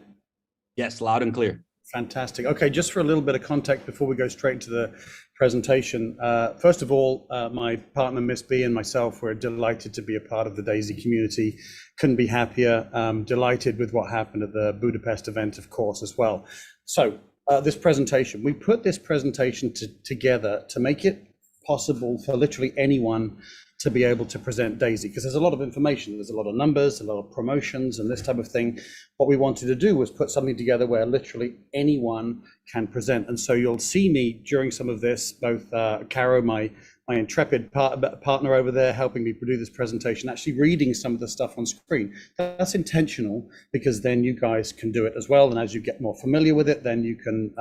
Yes, loud and clear. Fantastic. Okay, just for a little bit of context before we go straight into the presentation. First of all, my partner, Miss B, and myself were delighted to be a part of the Daisy community. Couldn't be happier. Delighted with what happened at the Budapest event, of course, as well. So this presentation, we put this presentation together to make it possible for literally anyone to be able to present Daisy, because there's a lot of information, there's a lot of numbers, a lot of promotions and this type of thing. What we wanted to do was put something together where literally anyone can present. And so you'll see me during some of this, both Caro, my intrepid partner over there helping me produce this presentation, actually reading some of the stuff on screen. That's intentional, because then you guys can do it as well. And as you get more familiar with it, then you can,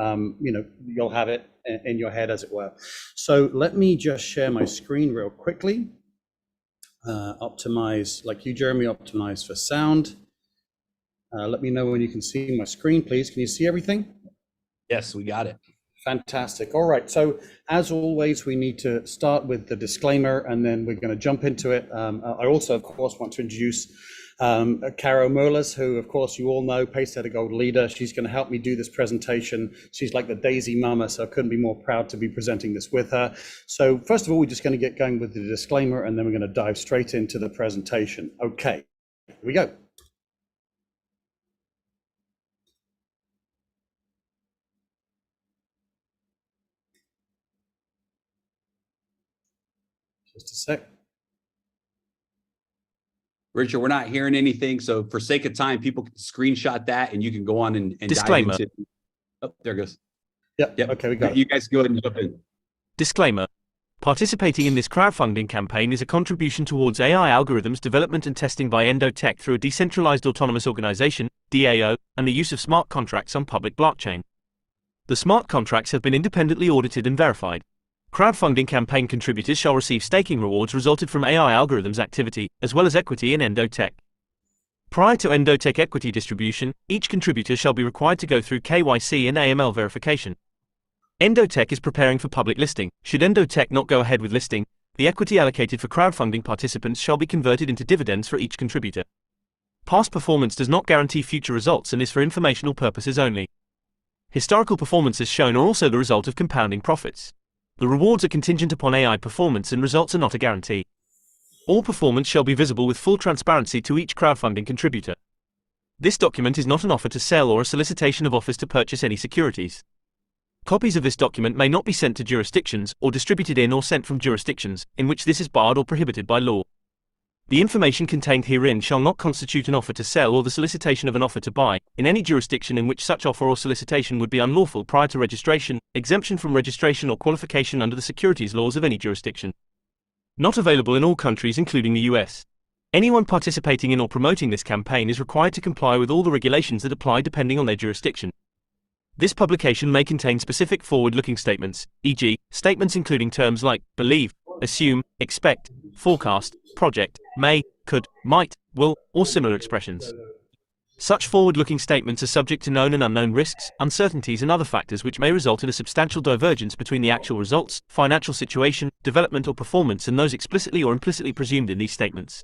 you'll have it in your head, as it were. So let me just share my screen real quickly. Optimize, like you, Jeremy, optimize for sound. Let me know when you can see my screen, please. Can you see everything? Yes, we got it. Fantastic. All right. So as always, we need to start with the disclaimer, and then we're going to jump into it. I also, of course, want to introduce Caro Merles, who, of course, you all know, Pacesetter Gold leader. She's going to help me do this presentation. She's like the Daisy mama, so I couldn't be more proud to be presenting this with her. So first of all, we're just going to get going with the disclaimer, and then we're going to dive straight into the presentation. Okay, here we go. Just a sec. Richard, we're not hearing anything. So for sake of time, people can screenshot that and you can go on and disclaimer. Dive into. Oh, there it goes. Yep. Okay, we got it. You guys go ahead and jump in. Disclaimer. Participating in this crowdfunding campaign is a contribution towards AI algorithms development and testing by Endotech through a decentralized autonomous organization, DAO, and the use of smart contracts on public blockchain. The smart contracts have been independently audited and verified. Crowdfunding campaign contributors shall receive staking rewards resulted from AI algorithms activity, as well as equity in Endotech. Prior to Endotech equity distribution, each contributor shall be required to go through KYC and AML verification. Endotech is preparing for public listing. Should Endotech not go ahead with listing, the equity allocated for crowdfunding participants shall be converted into dividends for each contributor. Past performance does not guarantee future results and is for informational purposes only. Historical performances shown are also the result of compounding profits. The rewards are contingent upon AI performance and results are not a guarantee. All performance shall be visible with full transparency to each crowdfunding contributor. This document is not an offer to sell or a solicitation of offers to purchase any securities. Copies of this document may not be sent to jurisdictions or distributed in or sent from jurisdictions in which this is barred or prohibited by law. The information contained herein shall not constitute an offer to sell or the solicitation of an offer to buy, in any jurisdiction in which such offer or solicitation would be unlawful prior to registration, exemption from registration or qualification under the securities laws of any jurisdiction. Not available in all countries including the US. Anyone participating in or promoting this campaign is required to comply with all the regulations that apply depending on their jurisdiction. This publication may contain specific forward-looking statements, e.g., statements including terms like believe, assume, expect, forecast, project, may, could, might, will, or similar expressions. Such forward-looking statements are subject to known and unknown risks, uncertainties and other factors which may result in a substantial divergence between the actual results, financial situation, development or performance and those explicitly or implicitly presumed in these statements.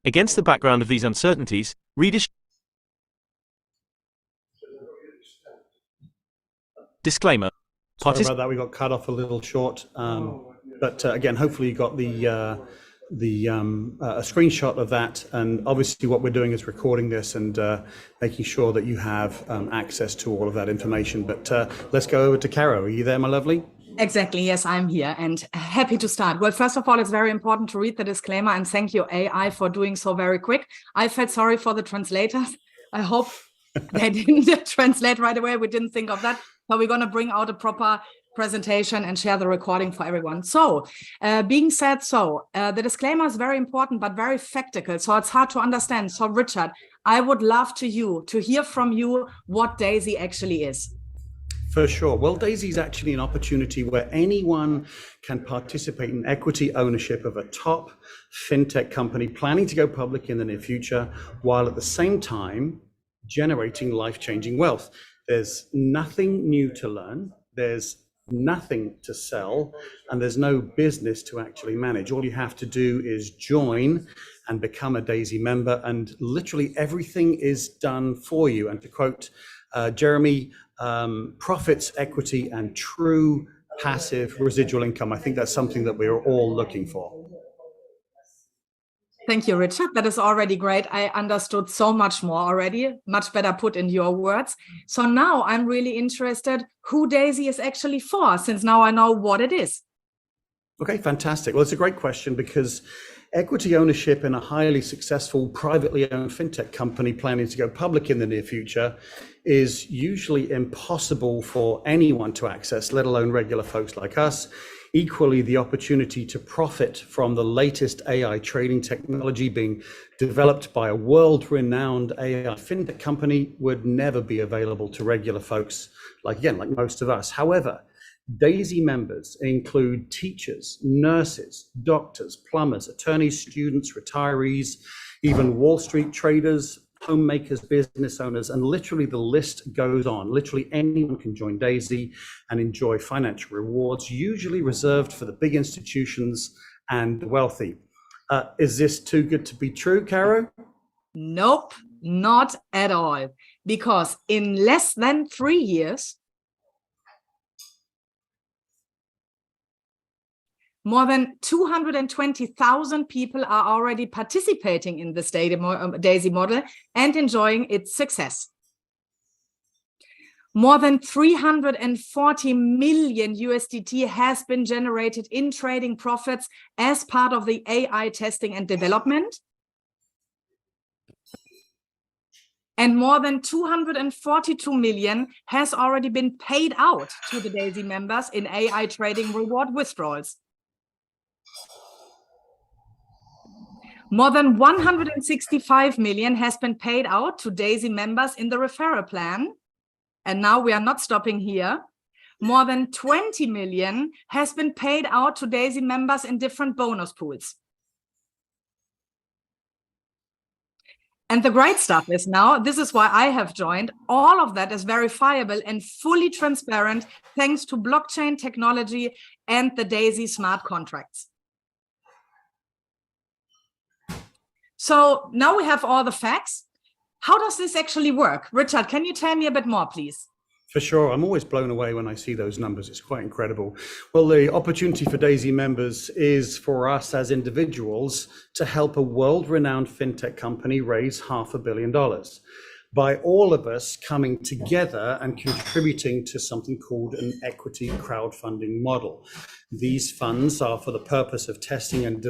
Against the background of these uncertainties, readers Disclaimer. Sorry about that, we got cut off a little short, but again, hopefully you got a screenshot of that, and obviously what we're doing is recording this and making sure that you have access to all of that information. But let's go over to Caro. Are you there, my lovely? Exactly, yes, I'm here and happy to start. Well, first of all, it's very important to read the disclaimer, and thank you, AI, for doing so very quick. I felt sorry for the translators. I hope they didn't translate right away. We didn't think of that. So we're going to bring out a proper presentation and share the recording for everyone. So being said, the disclaimer is very important, but very factual. So it's hard to understand. So Richard, I would love to hear from you what DAISY actually is. For sure. Well, DAISY is actually an opportunity where anyone can participate in equity ownership of a top fintech company planning to go public in the near future, while at the same time generating life-changing wealth. There's nothing new to learn, there's nothing to sell, and there's no business to actually manage. All you have to do is join and become a DAISY member, and literally everything is done for you. And to quote Jeremy, profits, equity, and true passive residual income. I think that's something that we're all looking for. Thank you, Richard. That is already great. I understood so much more already, much better put in your words. So now I'm really interested who DAISY is actually for, since now I know what it is. Okay, fantastic. Well, it's a great question because equity ownership in a highly successful privately owned fintech company planning to go public in the near future is usually impossible for anyone to access, let alone regular folks like us. Equally, the opportunity to profit from the latest AI trading technology being developed by a world-renowned AI fintech company would never be available to regular folks, like most of us. However, DAISY members include teachers, nurses, doctors, plumbers, attorneys, students, retirees, even Wall Street traders, homemakers, business owners, and literally the list goes on. Literally anyone can join DAISY and enjoy financial rewards, usually reserved for the big institutions and the wealthy. Is this too good to be true, Caro? Nope, not at all. Because in less than 3 years, more than 220,000 people are already participating in this DAISY model and enjoying its success. More than 340 million USDT has been generated in trading profits as part of the AI testing and development. And more than 242 million has already been paid out to the DAISY members in AI trading reward withdrawals. More than 165 million has been paid out to DAISY members in the referral plan. And now we are not stopping here. More than 20 million has been paid out to DAISY members in different bonus pools. And the great stuff is now, this is why I have joined, all of that is verifiable and fully transparent thanks to blockchain technology and the DAISY smart contracts. So now we have all the facts. How does this actually work? Richard, can you tell me a bit more, please? For sure. I'm always blown away when I see those numbers. It's quite incredible. Well, the opportunity for DAISY members is for us as individuals to help a world-renowned fintech company raise $500 million by all of us coming together and contributing to something called an equity crowdfunding model. These funds are for the purpose of testing and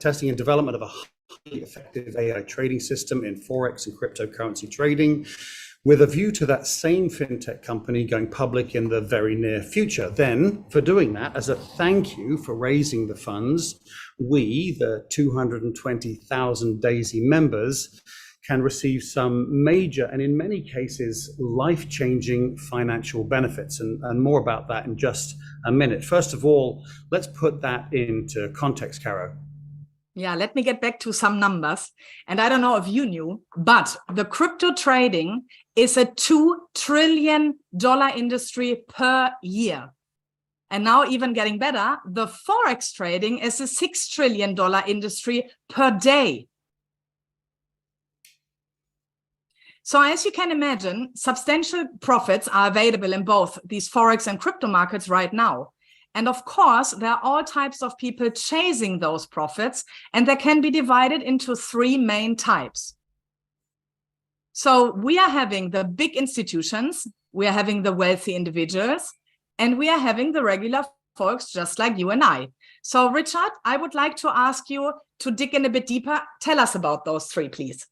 testing and development of a highly effective AI trading system in Forex and cryptocurrency trading, with a view to that same fintech company going public in the very near future. Then, for doing that, as a thank you for raising the funds, we, the 220,000 DAISY members, can receive some major and in many cases life-changing financial benefits, and more about that in just a minute. First of all, let's put that into context, Caro. Yeah, let me get back to some numbers. And I don't know if you knew, but the crypto trading is a $2 trillion industry per year. And now even getting better, the Forex trading is a $6 trillion industry per day. So as you can imagine, substantial profits are available in both these Forex and crypto markets right now. And of course, there are all types of people chasing those profits, and they can be divided into three main types. So we are having the big institutions, we are having the wealthy individuals, and we are having the regular folks just like you and I. So Richard, I would like to ask you to dig in a bit deeper. Tell us about those three, please.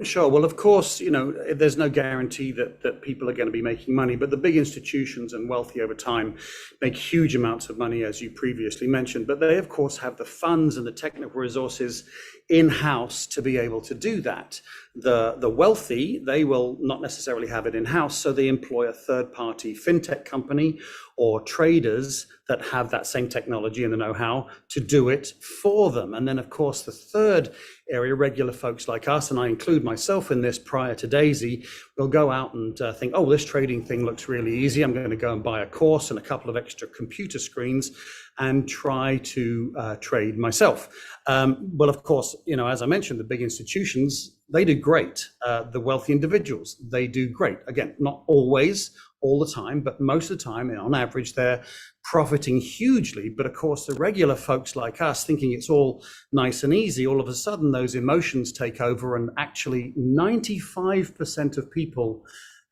Sure. Well, of course, you know, there's no guarantee that people are going to be making money, but the big institutions and wealthy over time make huge amounts of money, as you previously mentioned. But they, of course, have the funds and the technical resources in-house to be able to do that. The wealthy, they will not necessarily have it in-house, so they employ a third-party fintech company or traders that have that same technology and the know-how to do it for them. And then, of course, the third area, regular folks like us, and I include myself in this prior to DAISY, will go out and think, oh, this trading thing looks really easy. I'm going to go and buy a course and a couple of extra computer screens and try to trade myself. Well, of course, you know, as I mentioned, the big institutions, they do great. The wealthy individuals, they do great. Again, not always, all the time, but most of the time, on average, they're profiting hugely. But of course, the regular folks like us, thinking it's all nice and easy, all of a sudden those emotions take over, and actually 95% of people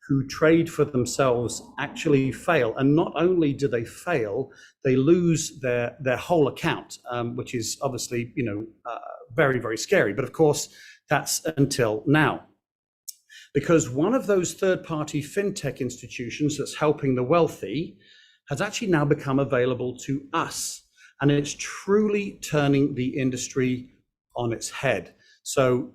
who trade for themselves actually fail. And not only do they fail, they lose their whole account, which is obviously, you know, very, very scary. But of course, that's until now. Because one of those third-party fintech institutions that's helping the wealthy has actually now become available to us. And it's truly turning the industry on its head. So,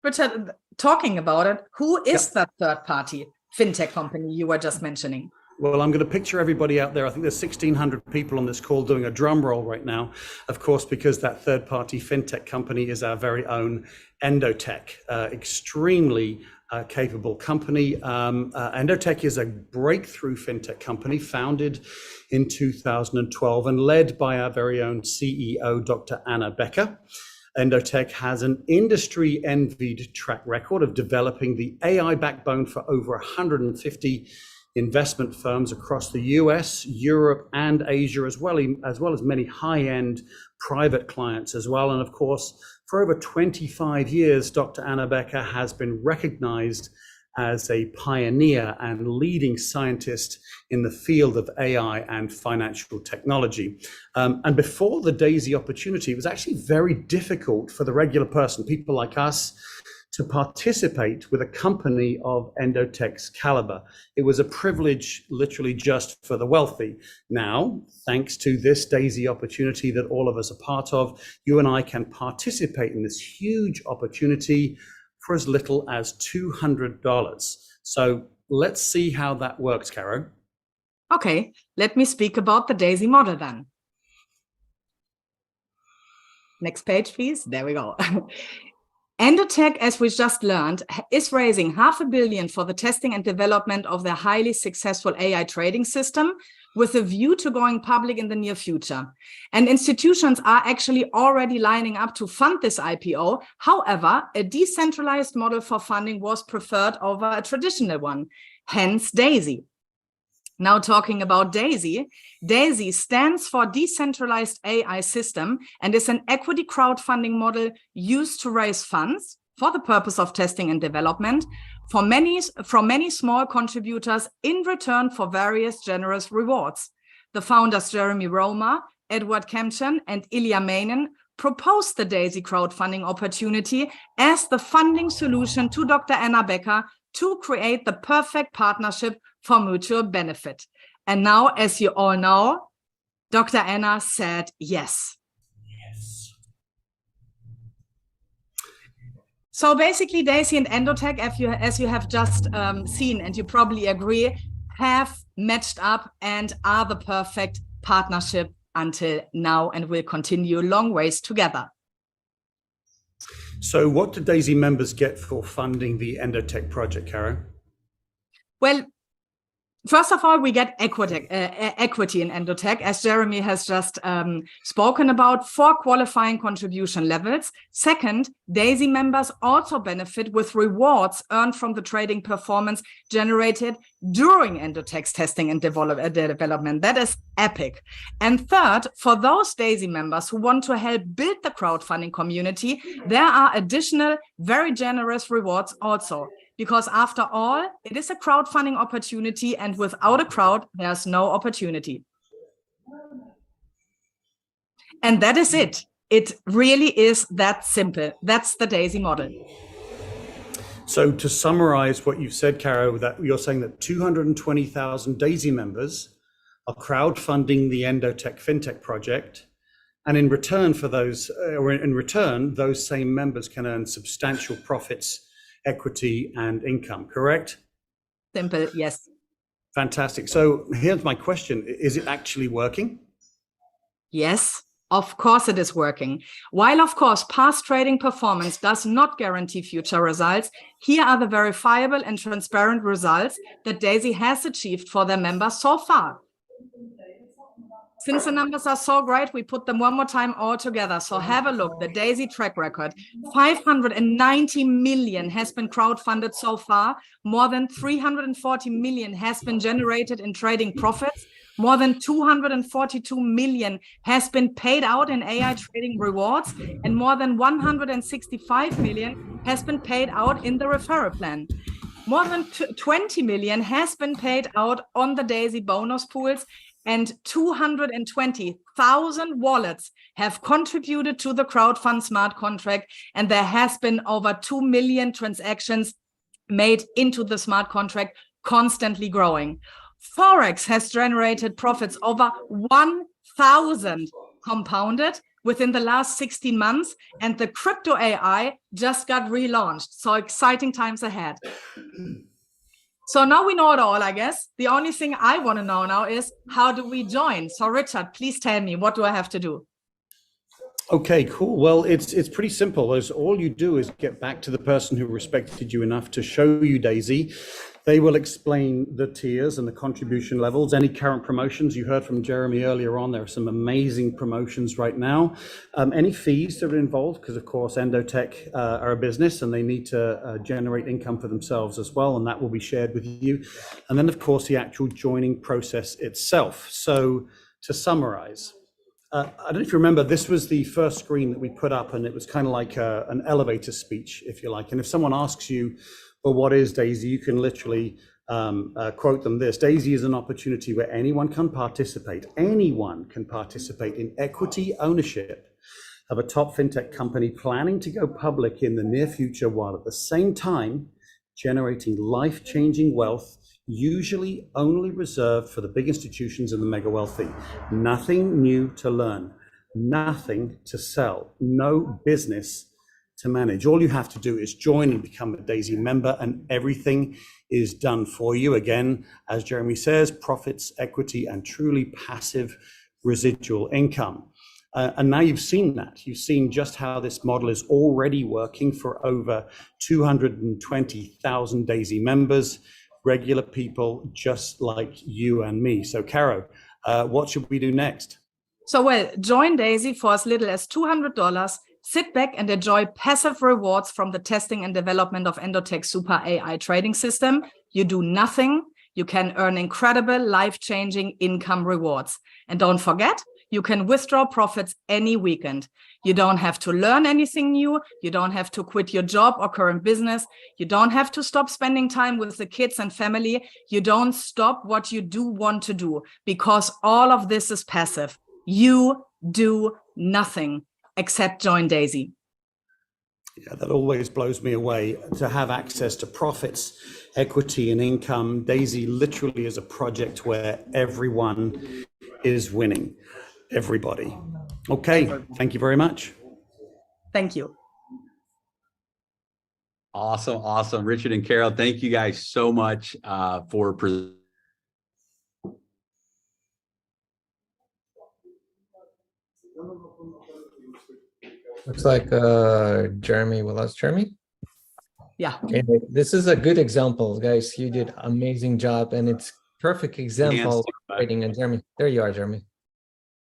Richard, talking about it, who is that third-party fintech company you were just mentioning? Well, I'm going to picture everybody out there. I think there's 1,600 people on this call doing a drum roll right now, of course, because that third-party fintech company is our very own Endotech, extremely capable company. Endotech is a breakthrough fintech company founded in 2012 and led by our very own CEO, Dr. Anna Becker. Endotech has an industry-envied track record of developing the AI backbone for over 150 investment firms across the US, Europe, and Asia, as well as many high-end private clients as well. And of course, for over 25 years, Dr. Anna Becker has been recognized as a pioneer and leading scientist in the field of AI and financial technology. And before the DAISY opportunity, it was actually very difficult for the regular person, people like us, to participate with a company of Endotech's caliber. It was a privilege literally just for the wealthy. Now, thanks to this DAISY opportunity that all of us are part of, you and I can participate in this huge opportunity for as little as $200. So let's see how that works, Caro. Okay, let me speak about the DAISY model then. Next page, please. There we go. Endotech, as we just learned, is raising $500 million for the testing and development of their highly successful AI trading system with a view to going public in the near future. And institutions are actually already lining up to fund this IPO. However, a decentralized model for funding was preferred over a traditional one. hence DAISY. Now talking about DAISY, DAISY stands for Decentralized AI System and is an equity crowdfunding model used to raise funds for the purpose of testing and development from many small contributors in return for various generous rewards. The founders Jeremy Romer, Edward Kempton, and Ilya Manin proposed the DAISY crowdfunding opportunity as the funding solution to Dr. Anna Becker to create the perfect partnership for mutual benefit. And now, as you all know, Dr. Anna said yes. Yes. So basically, DAISY and Endotech, as you have just seen, and you probably agree, have matched up and are the perfect partnership until now and will continue long ways together. So what do DAISY members get for funding the Endotech project, Caro? Well, first of all, we get equity in Endotech, as Jeremy has just spoken about, 4 qualifying contribution levels. Second, DAISY members also benefit with rewards earned from the trading performance generated during Endotech's testing and development. That is epic. And third, for those DAISY members who want to help build the crowdfunding community, there are additional, very generous rewards also. Because after all, it is a crowdfunding opportunity, and without a crowd, there's no opportunity. And that is it. It really is that simple. That's the DAISY model. So to summarize what you've said, Caro, that you're saying that 220,000 DAISY members are crowdfunding the Endotech FinTech project. And in return for those, those same members can earn substantial profits, equity and income, correct? Simple, yes. Fantastic. So here's my question. Is it actually working? Yes, of course it is working. While of course past trading performance does not guarantee future results, here are the verifiable and transparent results that DAISY has achieved for their members so far. Since the numbers are so great, we put them one more time all together. So have a look, the DAISY track record. 590 million has been crowdfunded so far. More than 340 million has been generated in trading profits. More than 242 million has been paid out in AI trading rewards. And more than 165 million has been paid out in the referral plan. More than 20 million has been paid out on the DAISY bonus pools. And 220,000 wallets have contributed to the crowdfund smart contract, and there has been over 2 million transactions made into the smart contract, constantly growing. Forex has generated profits over 1,000 compounded within the last 16 months, and the crypto AI just got relaunched. So exciting times ahead. So now we know it all, I guess. The only thing I want to know now is, how do we join? So Richard, please tell me, what do I have to do? Okay, cool. Well, it's pretty simple. All you do is get back to the person who respected you enough to show you DAISY. They will explain the tiers and the contribution levels, any current promotions. You heard from Jeremy earlier on, there are some amazing promotions right now. Any fees that are involved, because of course Endotech are a business and they need to generate income for themselves as well, and that will be shared with you. And then of course the actual joining process itself. So to summarize, I don't know if you remember, this was the first screen that we put up, and it was kind of like an elevator speech, if you like. And if someone asks you, well, what is DAISY? You can literally quote them this. DAISY is an opportunity where anyone can participate. Anyone can participate in equity ownership of a top fintech company planning to go public in the near future, while at the same time generating life-changing wealth, usually only reserved for the big institutions and the mega wealthy. Nothing new to learn, nothing to sell, no business to manage. All you have to do is join and become a DAISY member, and everything is done for you. Again, as Jeremy says, profits, equity, and truly passive residual income. And now you've seen that. You've seen just how this model is already working for over 220,000 DAISY members, regular people just like you and me. So Caro, what should we do next? So, well, join DAISY for as little as $200. Sit back and enjoy passive rewards from the testing and development of Endotech's super AI trading system. you do nothing, you can earn incredible life-changing income rewards. And don't forget, you can withdraw profits any weekend. You don't have to learn anything new. You don't have to quit your job or current business. You don't have to stop spending time with the kids and family. You don't stop what you do want to do, because all of this is passive. You do nothing except join Daisy. Yeah, that always blows me away, to have access to profits, equity, and income. Daisy literally is a project where everyone is winning. Everybody. Okay, thank you very much. Thank you. Awesome. Richard and Carol, thank you guys so much for presenting. Looks like Jeremy, we lost Jeremy. Yeah. Anyway, this is a good example, guys. You did amazing job, and it's perfect example of waiting. And Jeremy, there you are, Jeremy.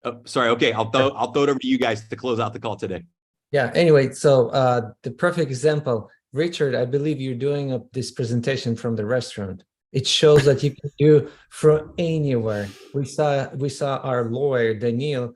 Oh, sorry. Okay, I'll throw it over to you guys to close out the call today. Yeah. Anyway, so the perfect example, Richard. I believe you're doing this presentation from the restaurant. It shows that you can do from anywhere. We saw our lawyer Daniel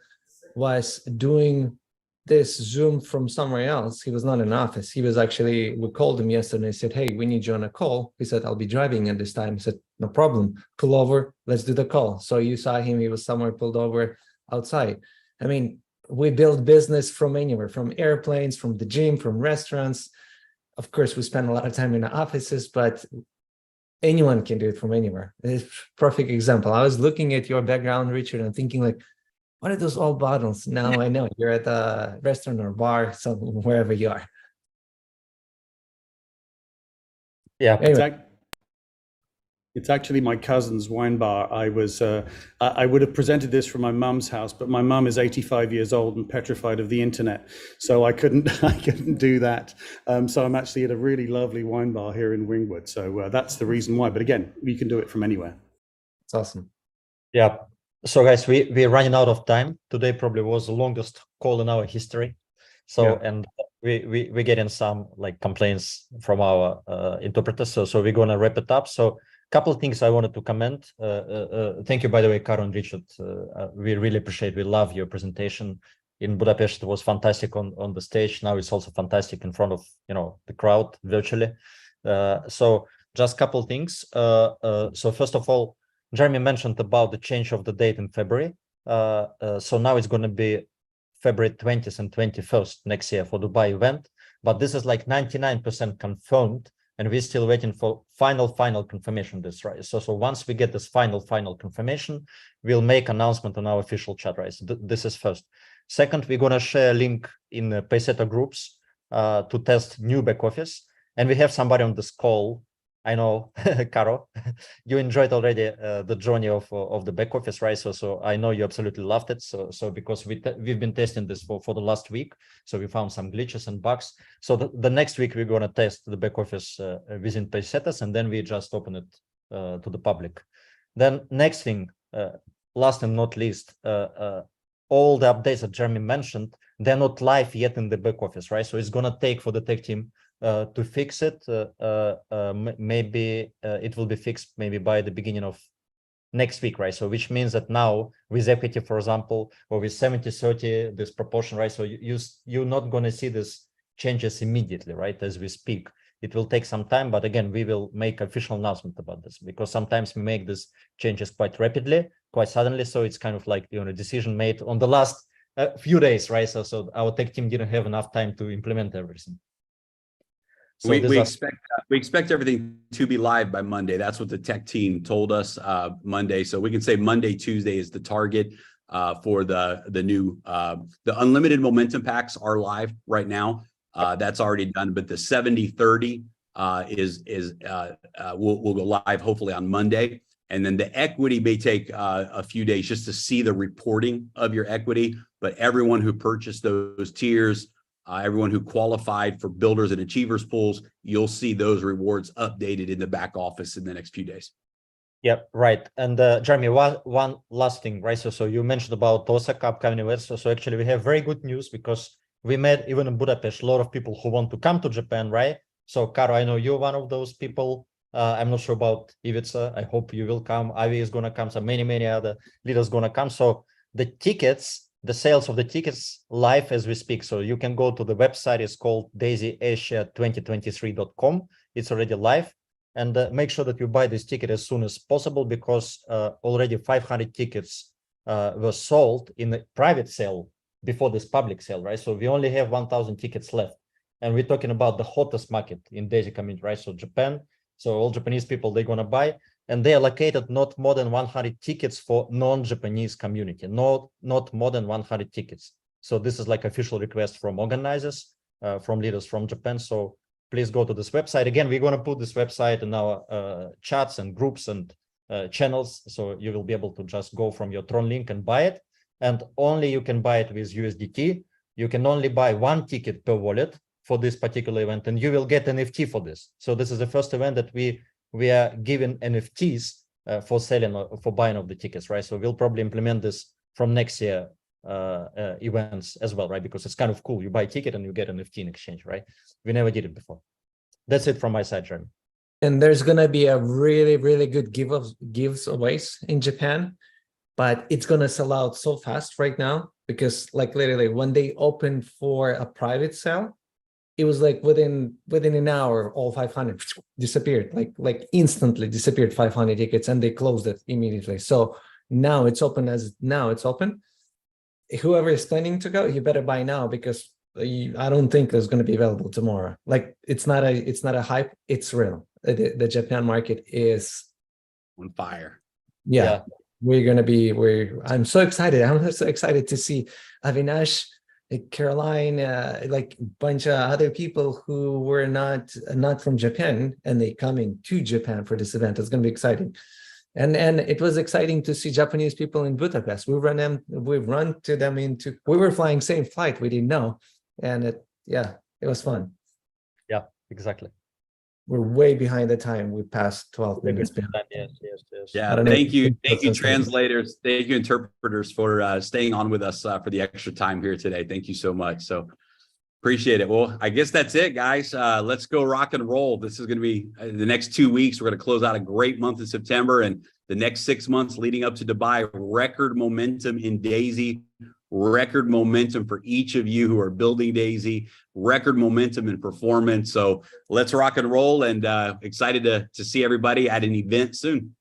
was doing this Zoom from somewhere else. He was not in office. He was actually, we called him yesterday and said, hey, we need you on a call. He said, I'll be driving at this time. He said, no problem, pull over, let's do the call. So you saw him, he was somewhere pulled over outside. I mean, we build business from anywhere, from airplanes, from the gym, from restaurants. Of course, we spend a lot of time in the offices, but anyone can do it from anywhere. It's a perfect example. I was looking at your background, Richard, and thinking like, what are those old bottles? Now I know you're at a restaurant or bar, so wherever you are. Yeah, anyway. It's actually my cousin's wine bar. I would have presented this from my mum's house, but my mum is 85 years old and petrified of the internet, so I couldn't do that. So I'm actually at a really lovely wine bar here in Wingwood. So that's the reason why. But again, you can do it from anywhere. It's awesome. Yeah. So guys, we're running out of time. Today probably was the longest call in our history. So yeah. And we're getting some like complaints from our interpreters. So we're gonna wrap it up. So a couple of things I wanted to comment. Thank you, by the way, Caro and Richard. We really appreciate. We love your presentation in Budapest. It was fantastic on the stage. Now it's also fantastic in front of the crowd virtually. So just a couple of things. So first of all, Jeremy mentioned about the change of the date in February. So now it's going to be February 20th and 21st next year for Dubai event. But this is like 99% confirmed, and we're still waiting for final confirmation. This, right? So once we get this final confirmation, we'll make announcement on our official chat, right? So this is first. Second, we're going to share a link in the Pacesetter groups to test new back office, and we have somebody on this call. I know, Caro, you enjoyed already the journey of the back office, right? So I know you absolutely loved it. So because we've been testing this for the last week, so we found some glitches and bugs. So the next week we're going to test the back office within Pacesetters, and then we just open it to the public. Then next thing, last and not least, all the updates that Jeremy mentioned, they're not live yet in the back office, right? So it's going to take for the tech team to fix it. Maybe it will be fixed maybe by the beginning of next week, right? So which means that now with equity, for example, or with 70-30, this proportion, right? So you're not going to see these changes immediately, right? As we speak, it will take some time, but again, we will make official announcement about this, because sometimes we make these changes quite rapidly, quite suddenly. So it's kind of like, decision made on the last few days, right? So our tech team didn't have enough time to implement everything. So we expect everything to be live by Monday. That's what the tech team told us Monday. So we can say Monday, Tuesday is the target for the new the unlimited momentum packs are live right now. That's already done, but the 70-30 will go live hopefully on Monday. And then the equity may take a few days just to see the reporting of your equity. But everyone who purchased those tiers, everyone who qualified for builders and achievers pools, you'll see those rewards updated in the back office in the next few days. Yeah, right. And Jeremy, one last thing, right? So you mentioned about Osaka upcoming events. So actually we have very good news, because we met even in Budapest a lot of people who want to come to Japan, right? So Caro, I know you're one of those people. I'm not sure about Ivica. I hope you will come. Avi is gonna come. So many other leaders gonna come. So the tickets, the sales of the tickets live as we speak. So you can go to the website. It's called DaisyAsia2023.com. It's already live. And make sure that you buy this ticket as soon as possible, because already 500 tickets were sold in a private sale before this public sale, right? So we only have 1,000 tickets left. And we're talking about the hottest market in Daisy community, right? So Japan. So all Japanese people, they're going to buy, and they allocated not more than 100 tickets for non-Japanese community, not more than 100 tickets. So this is like official request from organizers, from leaders from Japan. So please go to this website. Again, we're going to put this website in our chats and groups and channels. So you will be able to just go from your Tron link and buy it. And only you can buy it with USDT. You can only buy one ticket per wallet for this particular event, and you will get NFT for this. So this is the first event that we are giving NFTs for selling or for buying of the tickets, right? So we'll probably implement this from next year events as well, right? Because it's kind of cool. You buy a ticket and you get an NFT in exchange, right? We never did it before. That's it from my side, Jeremy. And there's gonna be a really good giveaways in Japan, but it's gonna sell out so fast right now, because like literally when they opened for a private sale, it was like within an hour, all 500 disappeared, like instantly disappeared 500 tickets, and they closed it immediately. So now it's open. Whoever is planning to go, you better buy now, because I don't think it's going to be available tomorrow. Like it's not a hype. It's real. The Japan market is on fire. Yeah. I'm so excited. I'm so excited to see Avinash, Caroline, like a bunch of other people who were not from Japan, and they coming to Japan for this event. It's going to be exciting. And it was exciting to see Japanese people in Budapest. We were flying same flight. We didn't know. And it was fun. Yeah, exactly. We're way behind the time. We passed 12 minutes. Yes. Yeah, thank you translators. Thank you interpreters for staying on with us for the extra time here today. Thank you so much. So appreciate it. Well, I guess that's it, guys. Let's go rock and roll. This is going to be the next 2 weeks. We're going to close out a great month in September, and the next 6 months leading up to Dubai. Record momentum in Daisy. Record momentum for each of you who are building Daisy, record momentum in performance. So let's rock and roll, and excited to see everybody at an event soon.